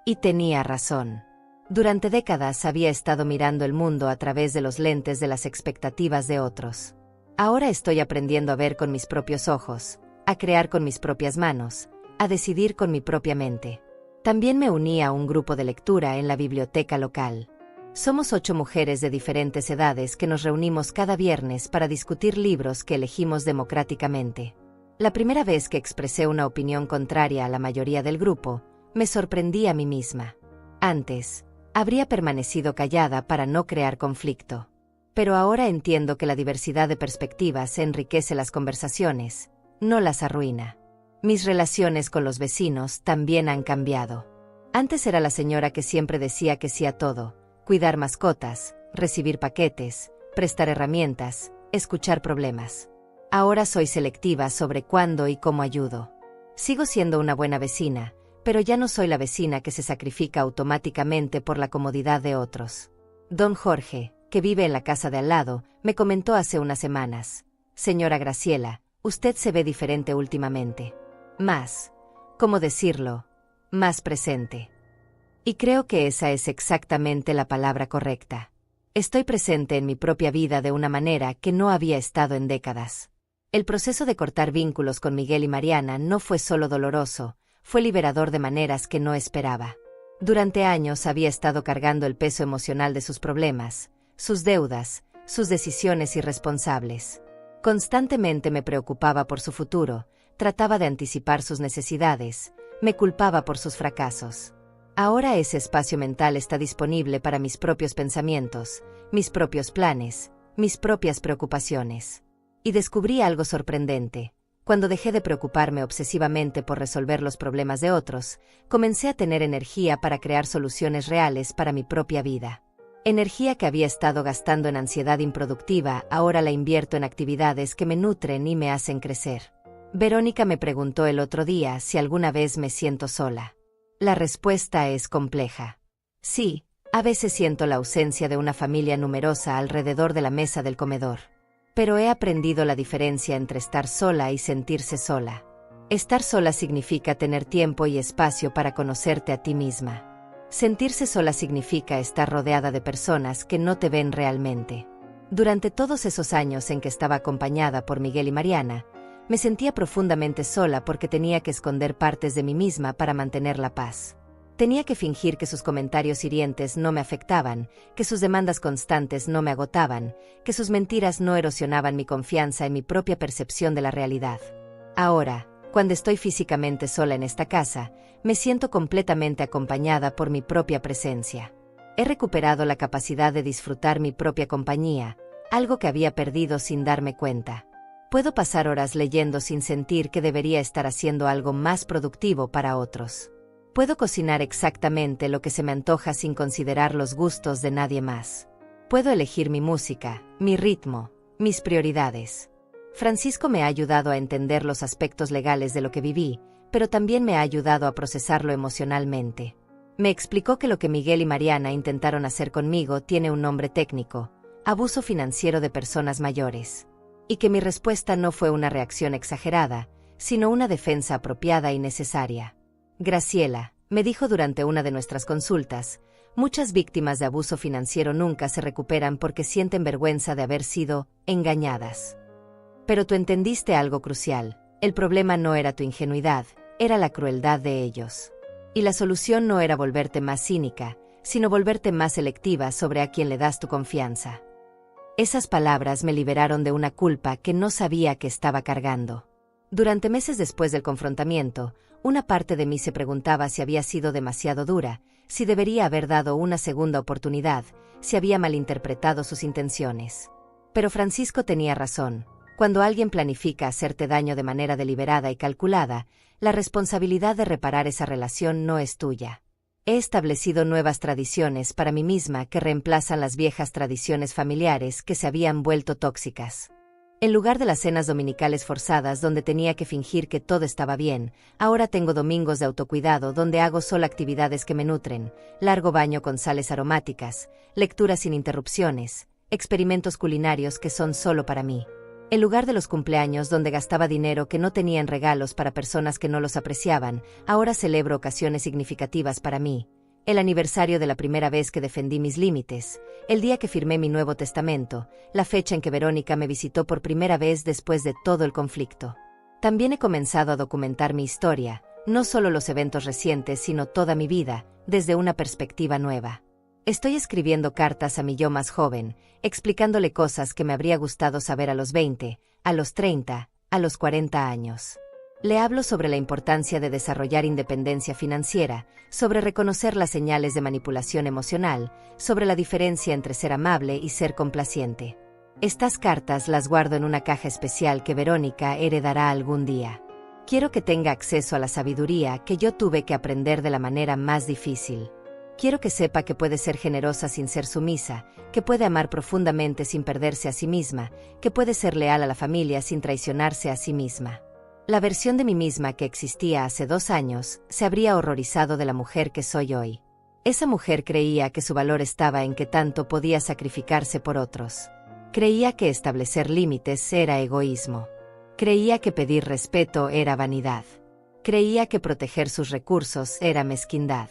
Y tenía razón. Durante décadas había estado mirando el mundo a través de los lentes de las expectativas de otros. Ahora estoy aprendiendo a ver con mis propios ojos, a crear con mis propias manos, a decidir con mi propia mente. También me uní a un grupo de lectura en la biblioteca local. Somos 8 mujeres de diferentes edades que nos reunimos cada viernes para discutir libros que elegimos democráticamente. La primera vez que expresé una opinión contraria a la mayoría del grupo, me sorprendí a mí misma. Antes, habría permanecido callada para no crear conflicto. Pero ahora entiendo que la diversidad de perspectivas enriquece las conversaciones, no las arruina. Mis relaciones con los vecinos también han cambiado. Antes era la señora que siempre decía que sí a todo: cuidar mascotas, recibir paquetes, prestar herramientas, escuchar problemas. Ahora soy selectiva sobre cuándo y cómo ayudo. Sigo siendo una buena vecina, pero ya no soy la vecina que se sacrifica automáticamente por la comodidad de otros. Don Jorge, que vive en la casa de al lado, me comentó hace unas semanas: Señora Graciela, Usted se ve diferente últimamente. Más, ¿cómo decirlo? Más presente. Y creo que esa es exactamente la palabra correcta. Estoy presente en mi propia vida de una manera que no había estado en décadas. El proceso de cortar vínculos con Miguel y Mariana no fue solo doloroso, fue liberador de maneras que no esperaba. Durante años había estado cargando el peso emocional de sus problemas, sus deudas, sus decisiones irresponsables. Constantemente me preocupaba por su futuro, trataba de anticipar sus necesidades, me culpaba por sus fracasos. Ahora ese espacio mental está disponible para mis propios pensamientos, mis propios planes, mis propias preocupaciones. Y descubrí algo sorprendente. Cuando dejé de preocuparme obsesivamente por resolver los problemas de otros, comencé a tener energía para crear soluciones reales para mi propia vida. Energía que había estado gastando en ansiedad improductiva, ahora la invierto en actividades que me nutren y me hacen crecer. Verónica me preguntó el otro día si alguna vez me siento sola. La respuesta es compleja. Sí, a veces siento la ausencia de una familia numerosa alrededor de la mesa del comedor. Pero he aprendido la diferencia entre estar sola y sentirse sola. Estar sola significa tener tiempo y espacio para conocerte a ti misma. Sentirse sola significa estar rodeada de personas que no te ven realmente. Durante todos esos años en que estaba acompañada por Miguel y Mariana, me sentía profundamente sola porque tenía que esconder partes de mí misma para mantener la paz. Tenía que fingir que sus comentarios hirientes no me afectaban, que sus demandas constantes no me agotaban, que sus mentiras no erosionaban mi confianza en mi propia percepción de la realidad. Ahora, cuando estoy físicamente sola en esta casa, me siento completamente acompañada por mi propia presencia. He recuperado la capacidad de disfrutar mi propia compañía, algo que había perdido sin darme cuenta. Puedo pasar horas leyendo sin sentir que debería estar haciendo algo más productivo para otros. Puedo cocinar exactamente lo que se me antoja sin considerar los gustos de nadie más. Puedo elegir mi música, mi ritmo, mis prioridades. Francisco me ha ayudado a entender los aspectos legales de lo que viví, pero también me ha ayudado a procesarlo emocionalmente. Me explicó que lo que Miguel y Mariana intentaron hacer conmigo tiene un nombre técnico: abuso financiero de personas mayores. Y que mi respuesta no fue una reacción exagerada, sino una defensa apropiada y necesaria. Graciela, me dijo durante una de nuestras consultas, muchas víctimas de abuso financiero nunca se recuperan porque sienten vergüenza de haber sido engañadas. Pero tú entendiste algo crucial: el problema no era tu ingenuidad, era la crueldad de ellos. Y la solución no era volverte más cínica, sino volverte más selectiva sobre a quién le das tu confianza. Esas palabras me liberaron de una culpa que no sabía que estaba cargando. Durante meses después del confrontamiento, una parte de mí se preguntaba si había sido demasiado dura, si debería haber dado una segunda oportunidad, si había malinterpretado sus intenciones. Pero Francisco tenía razón. Cuando alguien planifica hacerte daño de manera deliberada y calculada, la responsabilidad de reparar esa relación no es tuya. He establecido nuevas tradiciones para mí misma que reemplazan las viejas tradiciones familiares que se habían vuelto tóxicas. En lugar de las cenas dominicales forzadas donde tenía que fingir que todo estaba bien, ahora tengo domingos de autocuidado donde hago solo actividades que me nutren: largo baño con sales aromáticas, lecturas sin interrupciones, experimentos culinarios que son solo para mí. En lugar de los cumpleaños donde gastaba dinero que no tenía en regalos para personas que no los apreciaban, ahora celebro ocasiones significativas para mí: el aniversario de la primera vez que defendí mis límites, el día que firmé mi Nuevo Testamento, la fecha en que Verónica me visitó por primera vez después de todo el conflicto. También he comenzado a documentar mi historia, no solo los eventos recientes sino toda mi vida, desde una perspectiva nueva. Estoy escribiendo cartas a mi yo más joven, explicándole cosas que me habría gustado saber a los 20, a los 30, a los 40 años. Le hablo sobre la importancia de desarrollar independencia financiera, sobre reconocer las señales de manipulación emocional, sobre la diferencia entre ser amable y ser complaciente. Estas cartas las guardo en una caja especial que Verónica heredará algún día. Quiero que tenga acceso a la sabiduría que yo tuve que aprender de la manera más difícil. Quiero que sepa que puede ser generosa sin ser sumisa, que puede amar profundamente sin perderse a sí misma, que puede ser leal a la familia sin traicionarse a sí misma. La versión de mí misma que existía hace 2 años se habría horrorizado de la mujer que soy hoy. Esa mujer creía que su valor estaba en que tanto podía sacrificarse por otros. Creía que establecer límites era egoísmo. Creía que pedir respeto era vanidad. Creía que proteger sus recursos era mezquindad.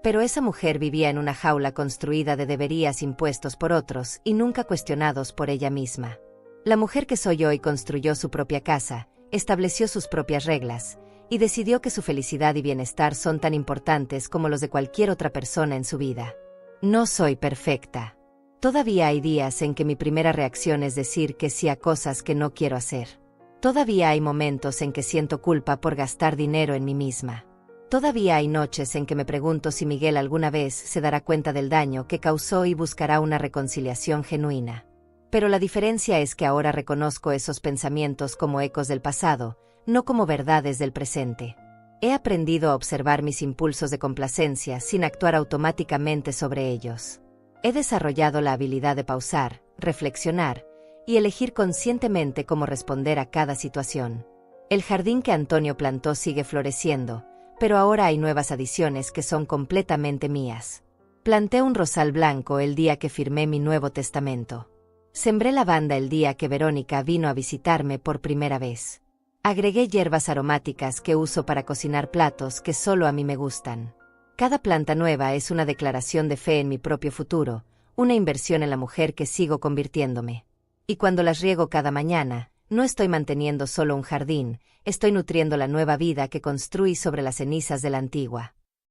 Pero esa mujer vivía en una jaula construida de deberías impuestos por otros y nunca cuestionados por ella misma. La mujer que soy hoy construyó su propia casa, estableció sus propias reglas, y decidió que su felicidad y bienestar son tan importantes como los de cualquier otra persona en su vida. No soy perfecta. Todavía hay días en que mi primera reacción es decir que sí a cosas que no quiero hacer. Todavía hay momentos en que siento culpa por gastar dinero en mí misma. Todavía hay noches en que me pregunto si Miguel alguna vez se dará cuenta del daño que causó y buscará una reconciliación genuina. Pero la diferencia es que ahora reconozco esos pensamientos como ecos del pasado, no como verdades del presente. He aprendido a observar mis impulsos de complacencia sin actuar automáticamente sobre ellos. He desarrollado la habilidad de pausar, reflexionar y elegir conscientemente cómo responder a cada situación. El jardín que Antonio plantó sigue floreciendo, pero ahora hay nuevas adiciones que son completamente mías. Planté un rosal blanco el día que firmé mi Nuevo Testamento. Sembré lavanda el día que Verónica vino a visitarme por primera vez. Agregué hierbas aromáticas que uso para cocinar platos que solo a mí me gustan. Cada planta nueva es una declaración de fe en mi propio futuro, una inversión en la mujer que sigo convirtiéndome. Y cuando las riego cada mañana, no estoy manteniendo solo un jardín, estoy nutriendo la nueva vida que construí sobre las cenizas de la antigua.